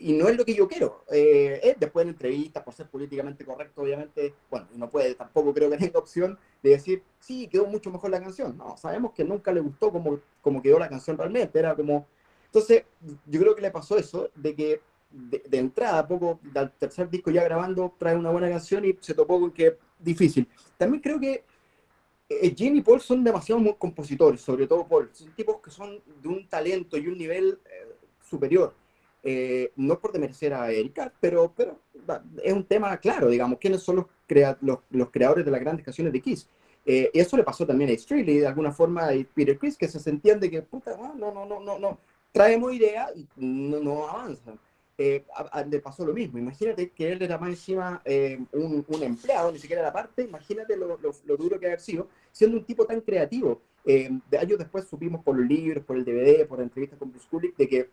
y no es lo que yo quiero. Después en entrevistas, por ser políticamente correcto, obviamente, bueno, no puede, tampoco creo que tenga opción de decir, sí, quedó mucho mejor la canción. No, sabemos que nunca le gustó como quedó la canción realmente, era como... Entonces, yo creo que le pasó eso, de que de entrada, poco, al tercer disco ya grabando, trae una buena canción y se topó con que es difícil. También creo que Gene y Paul son demasiado muy compositores, sobre todo Paul. Son tipos que son de un talento y un nivel superior. No es por demerecer a Erika, pero es un tema claro, digamos, quiénes son los creadores de las grandes canciones de Kiss. Eso le pasó también a Streley, de alguna forma, a Peter Criss, que se sentían de que, puta, no, traemos idea y no avanzan. Le pasó lo mismo. Imagínate que él era más encima un empleado, ni siquiera era parte. Imagínate lo duro que haber sido, siendo un tipo tan creativo. De años después supimos por los libros, por el DVD, por entrevistas con Bruce Kulick, de que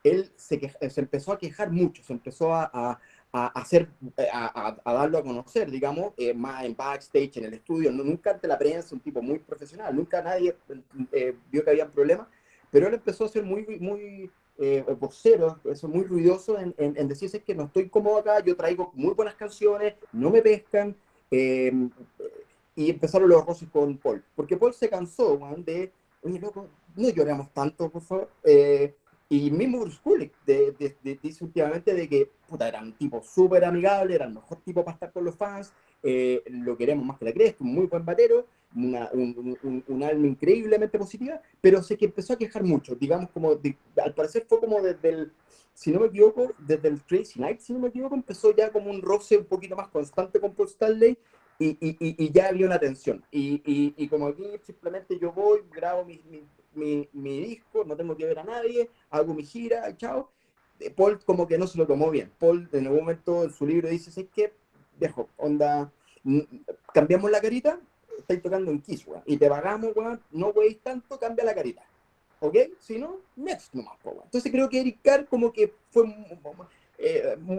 él se empezó a quejar mucho, se empezó a hacer, a darlo a conocer, digamos, más en backstage, en el estudio, nunca ante la prensa, un tipo muy profesional, nunca nadie vio que había problemas, pero él empezó a ser muy vocero, eso, muy ruidoso en decirse que no estoy cómodo acá, yo traigo muy buenas canciones, no me pescan, eh, y empezaron los roces con Paul, porque Paul se cansó, man, de, oye, loco, no lloramos tanto, por favor. Y mismo Bruce Kulick dice últimamente de que puta, era un tipo súper amigable, era el mejor tipo para estar con los fans, lo queremos más que la cresta, un muy buen batero, un alma increíblemente positiva, pero sé que empezó a quejar mucho, digamos, como al parecer fue como desde el, si no me equivoco, desde el Crazy Night, si no me equivoco, empezó ya como un roce un poquito más constante con Paul Stanley, y ya había una tensión. Y como aquí simplemente yo voy, grabo mi disco, no tengo que ver a nadie, hago mi gira, chao. Paul como que no se lo tomó bien. Paul en algún momento en su libro dice, ¿sabes qué? Viejo, onda, cambiamos la carita, estáis tocando en Kiss, weón, y te pagamos, weón, no weis tanto, cambia la carita. ¿Ok? Si no, next nomás, weón. Entonces creo que Eric Carr como que fue...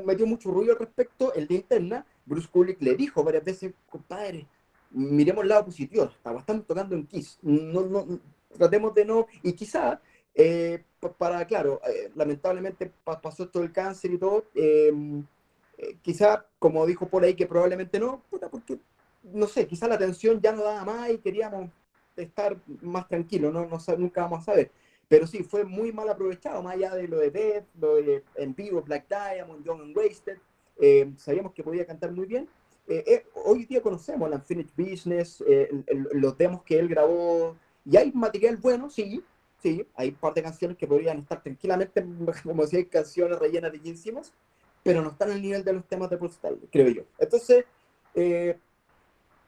metió mucho ruido al respecto, el de interna. Bruce Kulick le dijo varias veces, compadre, miremos el lado positivo, estamos tocando en Kiss, tratemos de no, y quizá, claro, lamentablemente pasó esto del cáncer y todo, quizá, como dijo por ahí, que probablemente no, puta, porque, no sé, quizá la tensión ya no daba más y queríamos estar más tranquilos, nunca vamos a saber. Pero sí, fue muy mal aprovechado, más allá de lo de Death, lo de en vivo, Black Diamond, Young and Wasted, sabíamos que podía cantar muy bien. Hoy día conocemos la Unfinished Business, los demos que él grabó, y hay material bueno, sí, sí, hay un par de canciones que podrían estar tranquilamente, como si hay canciones rellenas de Gene Simmons, pero no están al nivel de los temas de Paul Stanley, creo yo. Entonces, eh,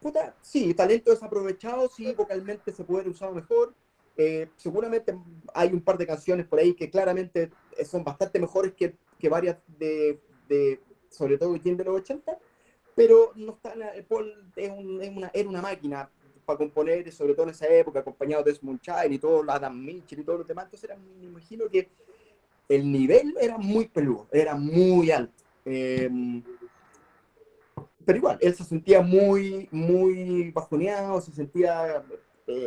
puta, sí, talento desaprovechado, sí, vocalmente se puede haber usado mejor. Seguramente hay un par de canciones por ahí que claramente son bastante mejores que varias sobre todo Jim de los 80, pero no está, Paul era una máquina para componer, sobre todo en esa época, acompañado de Desmond Child y todo, Adam Mitchell y todos los demás. Entonces me imagino que el nivel era muy peludo, era muy alto. Pero igual, él se sentía muy bajoneado, se sentía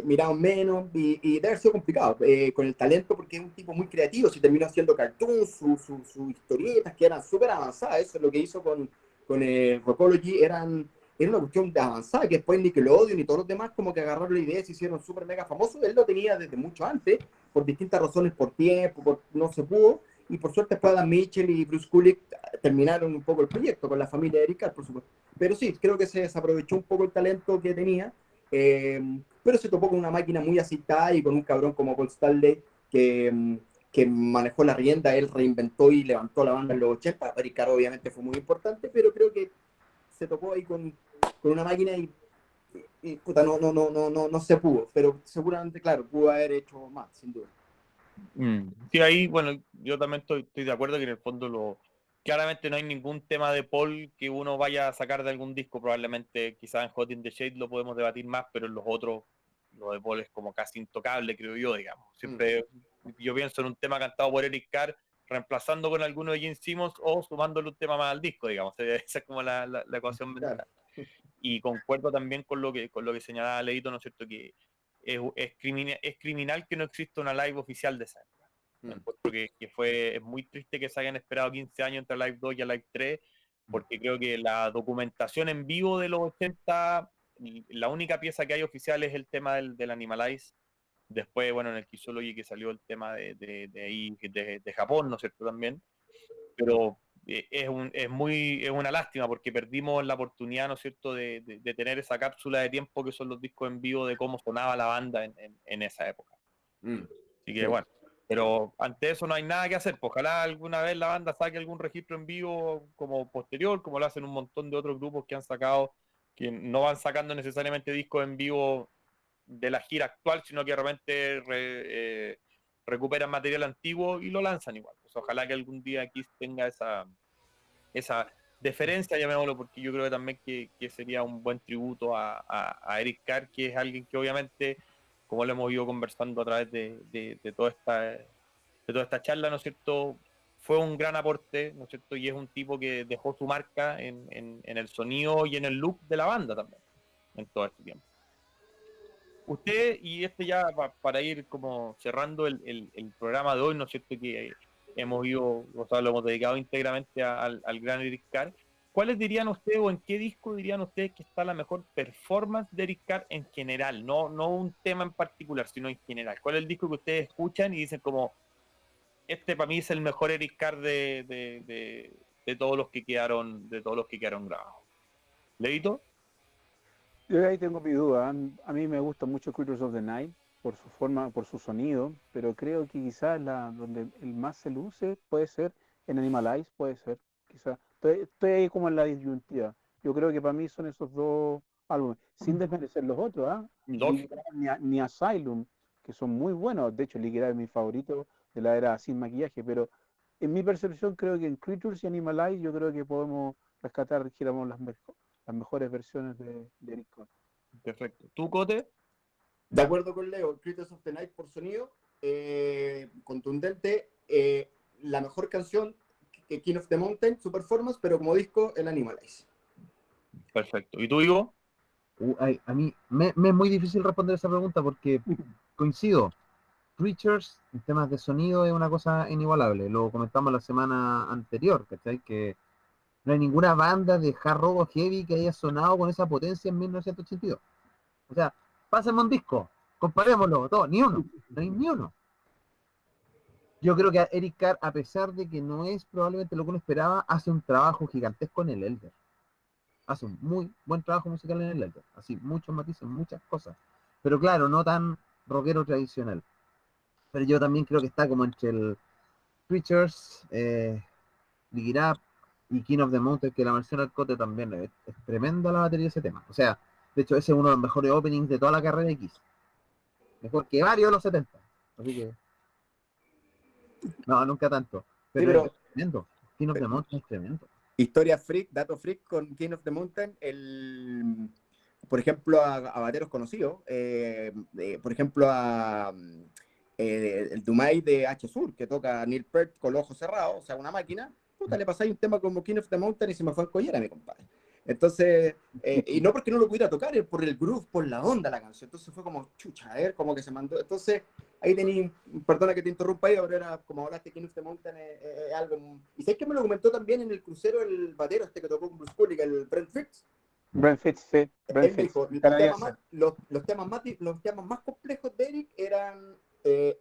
mirado menos y debe haber sido complicado con el talento porque es un tipo muy creativo, se terminó haciendo cartoons, sus historietas que eran súper avanzadas, eso es lo que hizo con Rockology, era una cuestión de avanzada que después Nickelodeon y todos los demás como que agarraron la idea y se hicieron súper mega famosos, él lo tenía desde mucho antes, por distintas razones, por tiempo, no se pudo, y por suerte después Adam Mitchell y Bruce Kulick terminaron un poco el proyecto con la familia de Eric Carr, por supuesto. Pero sí, creo que se desaprovechó un poco el talento que tenía, eh, pero se topó con una máquina muy aceitada y con un cabrón como Paul Stanley que manejó la rienda, él reinventó y levantó la banda en los 80. Eric Carr obviamente fue muy importante, pero creo que se topó ahí con una máquina y puta, no se pudo, pero seguramente, claro, pudo haber hecho más, sin duda. Sí, ahí, bueno, yo también estoy de acuerdo que en el fondo claramente no hay ningún tema de Paul que uno vaya a sacar de algún disco, probablemente quizás en Hot in the Shade lo podemos debatir más, pero en los otros, lo de Paul es como casi intocable, creo yo, digamos. Siempre yo pienso en un tema cantado por Eric Carr, reemplazando con alguno de Gene Simmons o sumándole un tema más al disco, digamos. Esa es como la ecuación mental. Claro. Y concuerdo también con lo que señalaba Leito, ¿no es cierto? Que es criminal que no exista una live oficial de esa época. Encuentro es muy triste que se hayan esperado 15 años entre Live 2 y Live 3, porque creo que la documentación en vivo de los 80, la única pieza que hay oficial es el tema del Animalize. Después, bueno, en el Kissology que salió el tema de Japón, ¿no es cierto? También. Pero es una lástima porque perdimos la oportunidad, ¿no es cierto?, de tener esa cápsula de tiempo que son los discos en vivo de cómo sonaba la banda en esa época. Así que Sí. bueno, pero ante eso no hay nada que hacer. Pues ojalá alguna vez la banda saque algún registro en vivo como posterior, como lo hacen un montón de otros grupos que han sacado, que no van sacando necesariamente discos en vivo de la gira actual, sino que de repente recuperan material antiguo y lo lanzan igual. Pues ojalá que algún día Kiss tenga esa deferencia, llamémoslo, porque yo creo que también que sería un buen tributo a Eric Carr, que es alguien que obviamente, como lo hemos ido conversando a través de toda esta charla, ¿no es cierto?, fue un gran aporte, ¿no es cierto?, y es un tipo que dejó su marca en el sonido y en el look de la banda también, en todo este tiempo. Usted, y ya para ir como cerrando el programa de hoy, ¿no es cierto?, que hemos ido, o sea, lo hemos dedicado íntegramente al gran Eric Carr. ¿Cuáles dirían ustedes o en qué disco dirían ustedes que está la mejor performance de Eric Carr en general? No un tema en particular, sino en general. ¿Cuál es el disco que ustedes escuchan y dicen como, este para mí es el mejor Eric Carr de todos los que quedaron, grabados? ¿Leito? Yo ahí tengo mi duda. A mí me gusta mucho Creatures of the Night por su forma, por su sonido, pero creo que quizás donde el más se luce puede ser en Animalize, puede ser, quizás. Estoy ahí como en la disyuntiva. Yo creo que para mí son esos dos álbumes, sin desmerecer los otros, ¿ah? Lógico. Ni Asylum, que son muy buenos. De hecho, Liquidar es mi favorito de la era sin maquillaje, pero en mi percepción creo que en Creatures y Animalize yo creo que podemos rescatar, dijéramos, las mejores versiones de Eric Carr. Perfecto. ¿Tú, Cote? De acuerdo con Leo, Creatures of the Night por sonido, contundente, la mejor canción, King of the Mountain, su performance, pero como disco, el Animalize. Perfecto. ¿Y tú, Ivo? A mí me es muy difícil responder esa pregunta porque coincido. Preachers, en temas de sonido, es una cosa inigualable. Lo comentamos la semana anterior, ¿cachai? Que no hay ninguna banda de hard rock o heavy que haya sonado con esa potencia en 1982. O sea, pásenme un disco, comparémoslo, todo, ni uno, no hay ni uno. Yo creo que Eric Carr, a pesar de que no es probablemente lo que uno esperaba, hace un trabajo gigantesco en el Elder. Hace un muy buen trabajo musical en el Elder. Así, muchos matices, muchas cosas. Pero claro, no tan rockero tradicional. pero yo también creo que está como entre el Creatures, Big It Up y King of the Mountain, que la versión al cote también es tremenda la batería de ese tema. O sea, de hecho ese es uno de los mejores openings de toda la carrera de Kiss. Mejor que varios de los 70. Así que, no, nunca tanto. Sí, Pero es pero tremendo. King of the Mountain es tremendo. historia freak, dato freak con King of the Mountain, por ejemplo, a bateros conocidos, por ejemplo, el Dumai de H Sur, que toca Neil Peart con los ojos cerrados, o sea, una máquina, puta, le pasáis un tema como King of the Mountain y se me fue en collera, mi compadre. Entonces, y no porque no lo pudiera tocar, es por el groove, por la onda la canción. Entonces fue como, chucha, a ver, como que se mandó. Entonces, ahí tení, perdona que te interrumpa ahí, pero era como hablaste King of the Mountain, algo. Y sé que me lo comentó también en el crucero el batero este que tocó con Bruce Kulick, el Brent Fitz. Brent Fitz, sí, Brent Él me Fitz, dijo, canadiense. los temas más complejos de Eric eran I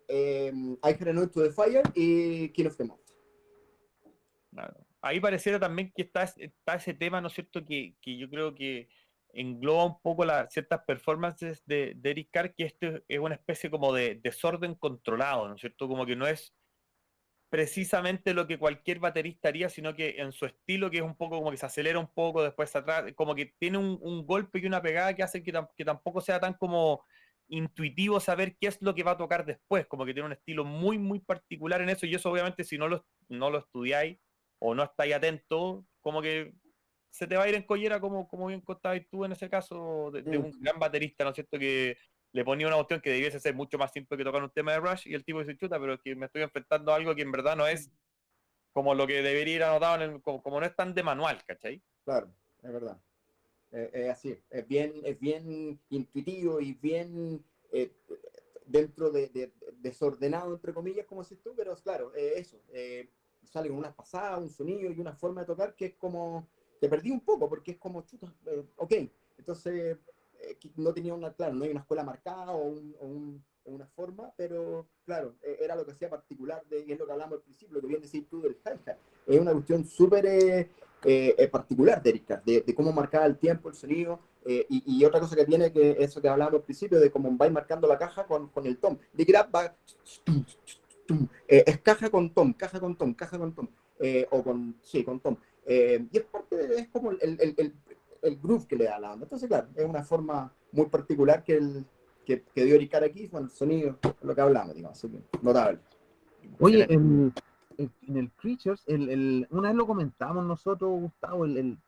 Had a Note to the Fire y King of the Mountain. Claro. Ahí pareciera también que está ese tema, ¿no es cierto?, que yo creo que engloba un poco ciertas performances de Eric Carr, que este es una especie como de desorden controlado, ¿no es cierto? Como que no es precisamente lo que cualquier baterista haría, sino que en su estilo, que es un poco como que se acelera un poco, después atrás, como que tiene un golpe y una pegada que hace que tampoco sea tan como intuitivo saber qué es lo que va a tocar después, como que tiene un estilo muy, muy particular en eso, y eso obviamente si no lo estudiáis o no estáis atentos, como que se te va a ir en collera, como bien contabas tú en ese caso, de un gran baterista, ¿no es cierto?, que le ponía una cuestión que debiese ser mucho más simple que tocar un tema de Rush, y el tipo dice, chuta, pero es que me estoy enfrentando a algo que en verdad no es como lo que debería ir anotado, como no es tan de manual, ¿cachai? Claro, es verdad. Es así, es bien intuitivo y bien dentro de desordenado, entre comillas, como decís tú, pero claro, eso, sale con unas pasadas, un sonido y una forma de tocar que es como, te perdí un poco, porque es como, chuta, ok, entonces no tenía una, claro, no hay una escuela marcada o una forma, pero claro, era lo que hacía particular, y es lo que hablamos al principio, lo que bien decís tú del hi-hat, es una cuestión súper particular de Erika, de cómo marcaba el tiempo, el sonido, y otra cosa que tiene, que eso que hablábamos al principio, de cómo vais marcando la caja con el tom. Big Grab va, es caja con tom, caja con tom, caja con tom, o con, sí, con tom. Y es parte es como el groove que le da a la banda. Entonces, claro, es una forma muy particular que dio Erika aquí, bueno, el sonido, lo que hablamos, digamos, así que notable. Oye, Excelente. en el Creatures, una vez lo comentamos nosotros, Gustavo,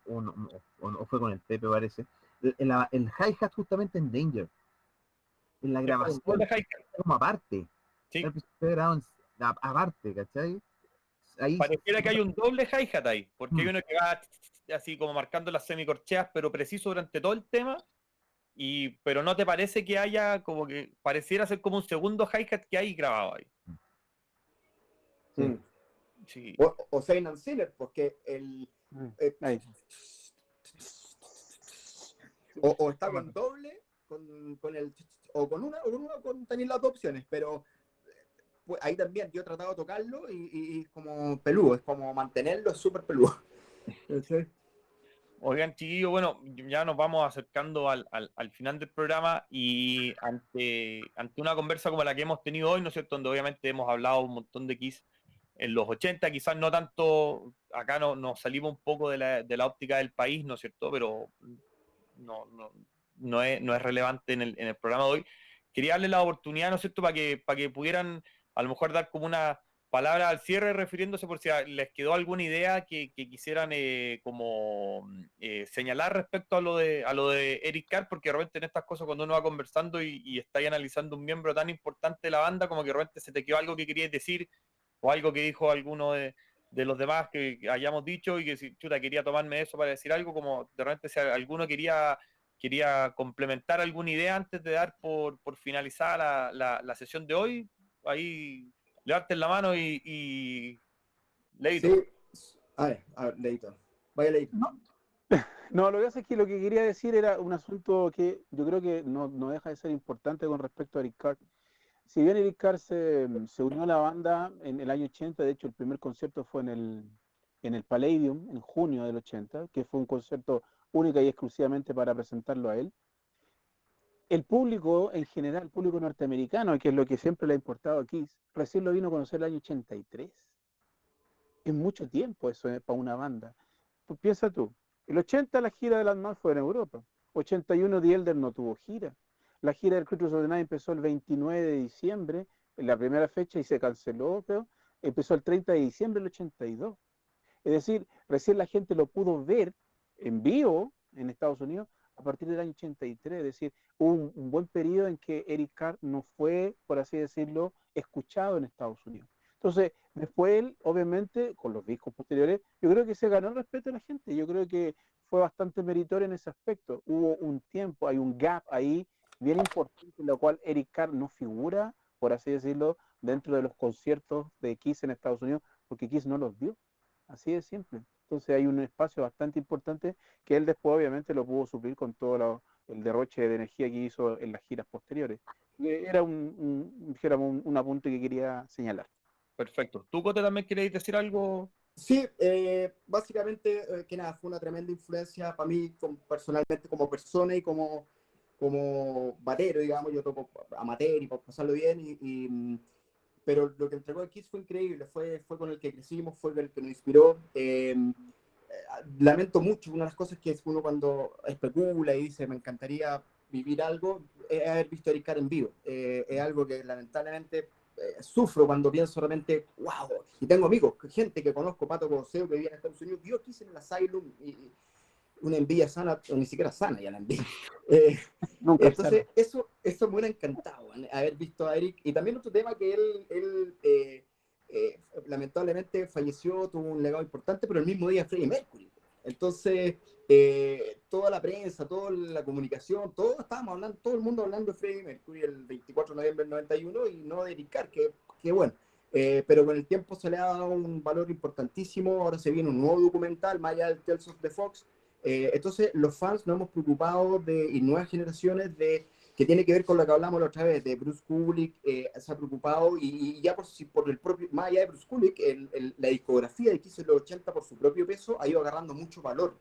o fue con el Pepe, parece, el hi-hat justamente en Danger, en la Es como un doble grabación, hi-hat, como aparte, sí. el principio fue grabado aparte, ¿cachai? Ahí, Pareciera que hay un doble hi-hat ahí, porque hay mm, uno que va así como marcando las semicorcheas, pero preciso durante todo el tema, pero no te parece que haya como que pareciera ser como un segundo hi-hat que hay grabado ahí. sí. Mm. Sí. O Zayn and Sinner, porque eh, Ahí. o está con doble, con el, o con tenéis las dos opciones, pero pues, ahí también yo he tratado de tocarlo y es como peludo, es como mantenerlo, es súper peludo. Sí. Oigan, chiquillos, bueno, ya nos vamos acercando al final del programa y ante una conversa como la que hemos tenido hoy, ¿no es cierto?, donde obviamente hemos hablado un montón de Kiss en los 80, quizás no tanto, acá nos salimos un poco de la óptica del país, ¿no es cierto?, pero no, no, no es relevante en el programa de hoy. Quería darle la oportunidad, ¿no es cierto?, para que pudieran a lo mejor dar como una palabra al cierre, refiriéndose por si les quedó alguna idea que quisieran como señalar respecto a lo de Eric Carr, porque de repente en estas cosas cuando uno va conversando y está ahí analizando un miembro tan importante de la banda, como que de repente se te quedó algo que querías decir o algo que dijo alguno de los demás que hayamos dicho y que si chuta quería tomarme eso para decir algo, como de repente si alguno quería complementar alguna idea antes de dar por finalizada la sesión de hoy, ahí levanten la mano y Leito. Sí. A ver, Leito. Vaya Leito. No, no, lo que pasa es que lo que quería decir era un asunto que yo creo que no deja de ser importante con respecto a Eric Carr. Si bien Eric Carr se unió a la banda en el año 80, de hecho el primer concierto fue en el Palladium en junio del 80, que fue un concierto única y exclusivamente para presentarlo a él. el público en general, el público norteamericano, que es lo que siempre le ha importado a Kiss, recién lo vino a conocer el año 83. Es mucho tiempo eso para una banda. Pues piensa tú, el 80 la gira de las más fue en Europa, 81 The Elder no tuvo gira. La gira del Creatures of the Night empezó el 29 de diciembre, en la primera fecha, y se canceló, creo. Empezó el 30 de diciembre del 82. Es decir, recién la gente lo pudo ver en vivo en Estados Unidos a partir del año 83. Es decir, hubo un buen periodo en que Eric Carr no fue, por así decirlo, escuchado en Estados Unidos. Entonces, después él, obviamente, con los discos posteriores, yo creo que se ganó el respeto de la gente. Yo creo que fue bastante meritorio en ese aspecto. Hubo un tiempo, hay un gap ahí bien importante en lo cual Eric Carr no figura, por así decirlo, dentro de los conciertos de Kiss en Estados Unidos, porque Kiss no los dio. Así de simple. Entonces hay un espacio bastante importante que él después obviamente lo pudo suplir con todo el derroche de energía que hizo en las giras posteriores. Era dijéramos, un apunte que quería señalar. Perfecto. ¿Tú, Cote, también queréis decir algo? Sí, básicamente, que nada, fue una tremenda influencia para mí personalmente como persona y como batero, digamos. Yo toco amateur y para pasarlo bien, pero lo que entregó el Kiss fue increíble, fue con el que crecimos, fue el que nos inspiró. Lamento mucho, una de las cosas que es uno cuando especula y dice me encantaría vivir algo, es haber visto a Eric Carr en vivo. Es algo que lamentablemente sufro cuando pienso realmente, wow, y tengo amigos, gente que conozco, Pato Coseo, que vivía en Estados Unidos, yo quise en el Asylum, y una envidia sana, o ni siquiera sana ya la envidia. Nunca Entonces, eso me hubiera encantado, haber visto a Eric. Y también otro tema que lamentablemente falleció, tuvo un legado importante, pero el mismo día Freddie Mercury. Entonces, toda la prensa, toda la comunicación, estábamos hablando, todo el mundo hablando de Freddie Mercury el 24 de noviembre del 91 y no de Eric Carr, que bueno. Pero con el tiempo se le ha dado un valor importantísimo. Ahora se viene un nuevo documental, más allá del Tales of the Fox. Entonces, los fans nos hemos preocupado y nuevas generaciones que tiene que ver con lo que hablamos la otra vez, de Bruce Kulick, se ha preocupado y ya por el propio, más allá de Bruce Kulick, la discografía de Kiss en los 80 por su propio peso ha ido agarrando mucho valor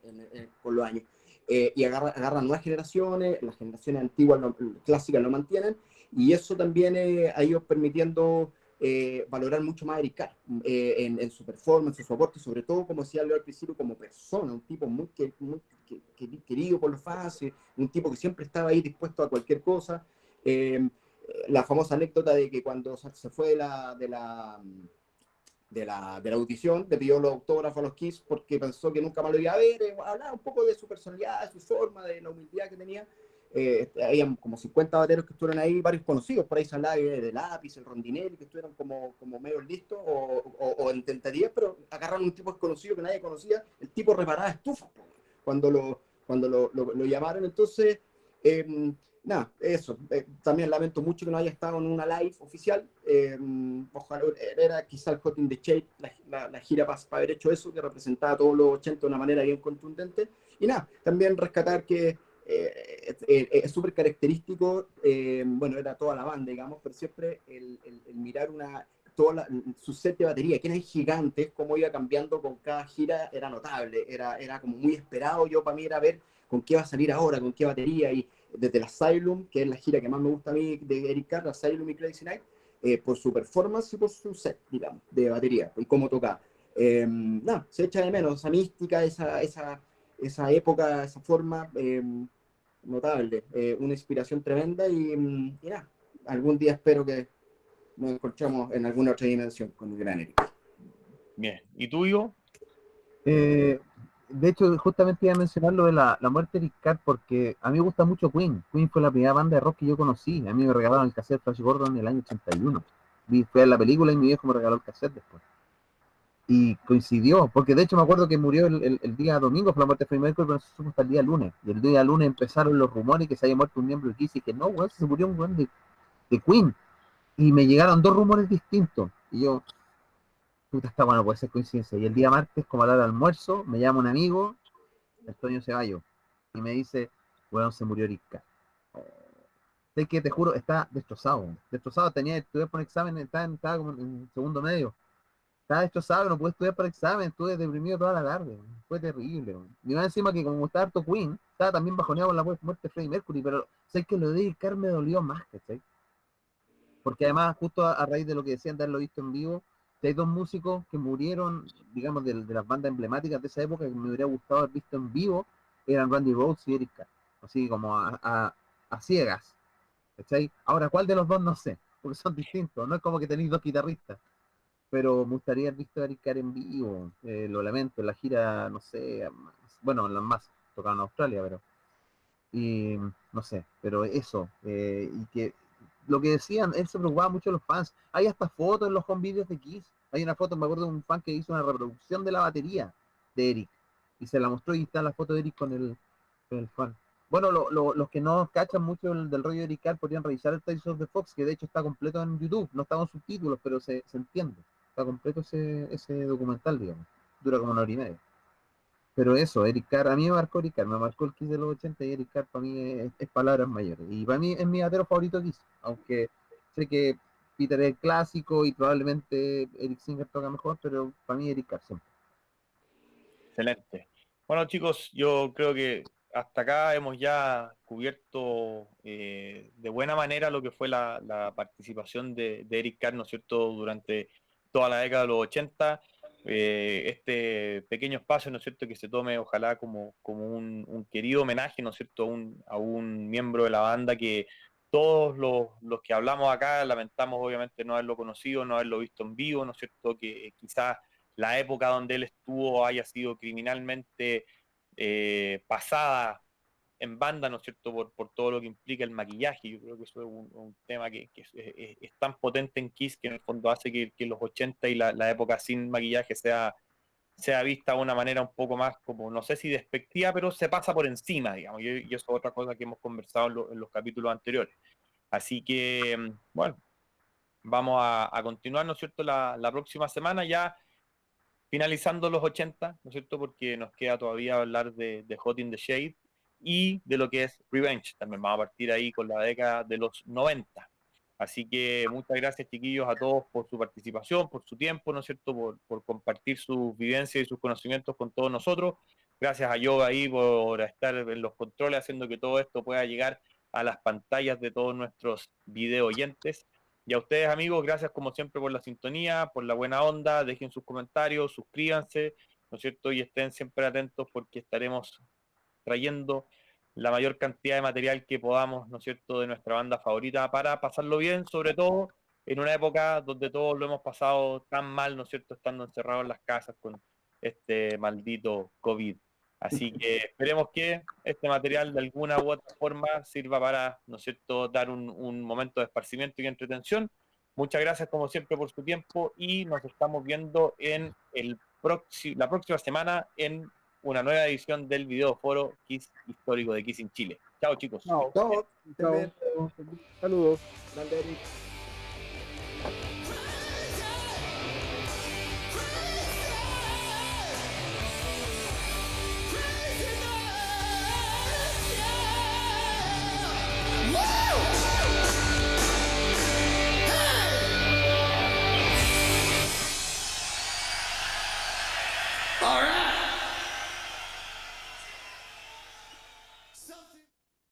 con los años. Y agarran nuevas generaciones, las generaciones antiguas, clásicas lo mantienen, y eso también ha ido permitiendo valorar mucho más a Eric Carr en su performance, en su aporte, y sobre todo, como decía Leo al principio, como persona, un tipo muy querido por los fans, un tipo que siempre estaba ahí dispuesto a cualquier cosa. La famosa anécdota de que cuando se fue de la audición, le pidió los autógrafos a los Kiss porque pensó que nunca más lo iba a ver, hablaba un poco de su personalidad, de su forma, de la humildad que tenía. Habían como 50 bateros que estuvieron ahí, varios conocidos, por ahí se hablaba de Lápiz, el Rondinelli, que estuvieron como medio listos o en tentativas, pero agarraron un tipo desconocido que nadie conocía, el tipo reparaba estufas cuando lo llamaron. Entonces, nada, eso. También lamento mucho que no haya estado en una live oficial. Ojalá era quizá el Hot in the Shape, la gira para haber hecho eso, que representaba a todos los 80 de una manera bien contundente. Y nada, también rescatar que es súper característico, bueno, era toda la banda, digamos, pero siempre el mirar su set de batería, que eran gigantes, cómo iba cambiando con cada gira, era notable, era como muy esperado. Yo, para mí, era ver con qué va a salir ahora, con qué batería, y desde el Asylum, que es la gira que más me gusta a mí de Eric Carr, Asylum y Crazy Night, por su performance y por su set, digamos, de batería, y cómo tocaba. Nada, se echa de menos esa mística, esa época, esa forma, notable, una inspiración tremenda, y nada, algún día espero que nos encontramos en alguna otra dimensión con el gran Eric. Bien. ¿Y tú, Ivo? De hecho, justamente iba a mencionar lo de la muerte de Eric Carr porque a mí me gusta mucho Queen. Queen fue la primera banda de rock que yo conocí. A mí me regalaron el cassette Flash Gordon en el año 81. Fui a la película y mi viejo me regaló el cassette después. Y coincidió, porque de hecho me acuerdo que murió el día domingo por la muerte de Freddie Mercury, pero no se supo hasta el día lunes. Y el día lunes empezaron los rumores que se había muerto un miembro de Kiss y que no, weón, se murió un weón de Queen. Y me llegaron dos rumores distintos. Y yo, puta, está bueno, puede ser coincidencia. Y el día martes, como a la hora del almuerzo, me llama un amigo, Antonio Ceballos, y me dice, weón, se murió Eric Carr. Sé que te juro, está destrozado. Destrozado, estudié por un examen, estaba como en segundo medio. estaba destrozado, no pude estudiar para el examen, estuve deprimido toda la tarde, fue terrible. Y más encima que como estaba harto Queen, estaba también bajoneado con la muerte de Freddie Mercury, pero sé que lo de Eric Carr me dolió más, ¿cachai? Porque además, justo a raíz de lo que decían de haberlo visto en vivo, que hay dos músicos que murieron, digamos, de las bandas emblemáticas de esa época que me hubiera gustado haber visto en vivo, eran Randy Rhoads y Eric Carr, así como a ciegas, ¿cachai? Ahora, ¿cuál de los dos? No sé, porque son distintos, no es como que tenéis dos guitarristas, pero me gustaría haber visto a Eric Carr en vivo, lo lamento, en la gira, no sé, bueno, en las más, tocaron en Australia, pero, y no sé, pero eso, y que lo que decían, él se preocupaba mucho de los fans, hay hasta fotos en los home videos de Kiss, hay una foto, me acuerdo de un fan que hizo una reproducción de la batería de Eric, y se la mostró y está la foto de Eric con el fan. Bueno, los que no cachan mucho del rollo de Eric Carr podrían revisar el Tales of the Fox, que de hecho está completo en YouTube, no está con subtítulos, pero se entiende. Está completo ese documental, digamos. Dura como 1 hora y media. Pero eso, Eric Carr, a mí me marcó Eric Carr, me marcó el Kiss de los 80 y Eric Carr para mí es palabras mayores. Y para mí es mi batero favorito Kiss, aunque sé que Peter es el clásico y probablemente Eric Singer toca mejor, pero para mí Eric Carr siempre. Excelente. Bueno, chicos, yo creo que hasta acá hemos ya cubierto de buena manera lo que fue la participación de Eric Carr, ¿no es cierto?, durante toda la década de los 80. Este pequeño espacio, ¿no es cierto?, que se tome ojalá como un querido homenaje, ¿no es cierto?, a un miembro de la banda que todos los que hablamos acá lamentamos obviamente no haberlo conocido, no haberlo visto en vivo, ¿no es cierto?, que quizás la época donde él estuvo haya sido criminalmente pasada en banda, ¿no es cierto?, por todo lo que implica el maquillaje. Yo creo que eso es un tema que es tan potente en Kiss que en el fondo hace que los 80 y la época sin maquillaje sea vista de una manera un poco más como, no sé si despectiva, pero se pasa por encima, digamos, y eso es otra cosa que hemos conversado en los capítulos anteriores. Así que, bueno, vamos a continuar, ¿no es cierto?, la próxima semana ya finalizando los 80, ¿no es cierto? Porque nos queda todavía hablar de Hot in the Shade y de lo que es Revenge. También vamos a partir ahí con la década de los 90. Así que muchas gracias, chiquillos, a todos por su participación, por su tiempo, ¿no es cierto? Por compartir sus vivencias y sus conocimientos con todos nosotros. Gracias a Yoga ahí por estar en los controles, haciendo que todo esto pueda llegar a las pantallas de todos nuestros video oyentes. Y a ustedes, amigos, gracias como siempre por la sintonía, por la buena onda. Dejen sus comentarios, suscríbanse, ¿no es cierto? Y estén siempre atentos porque estaremos trayendo la mayor cantidad de material que podamos, ¿no es cierto?, de nuestra banda favorita para pasarlo bien, sobre todo en una época donde todos lo hemos pasado tan mal, ¿no es cierto?, estando encerrados en las casas con este maldito COVID. Así que esperemos que este material de alguna u otra forma sirva para, ¿no es cierto?, dar un momento de esparcimiento y entretención. Muchas gracias como siempre por su tiempo y nos estamos viendo en la próxima semana en una nueva edición del videoforo Kiss histórico de Kiss en Chile. Chao, chicos. No, Chao, estén chao. bien. Saludos. Grande Eric.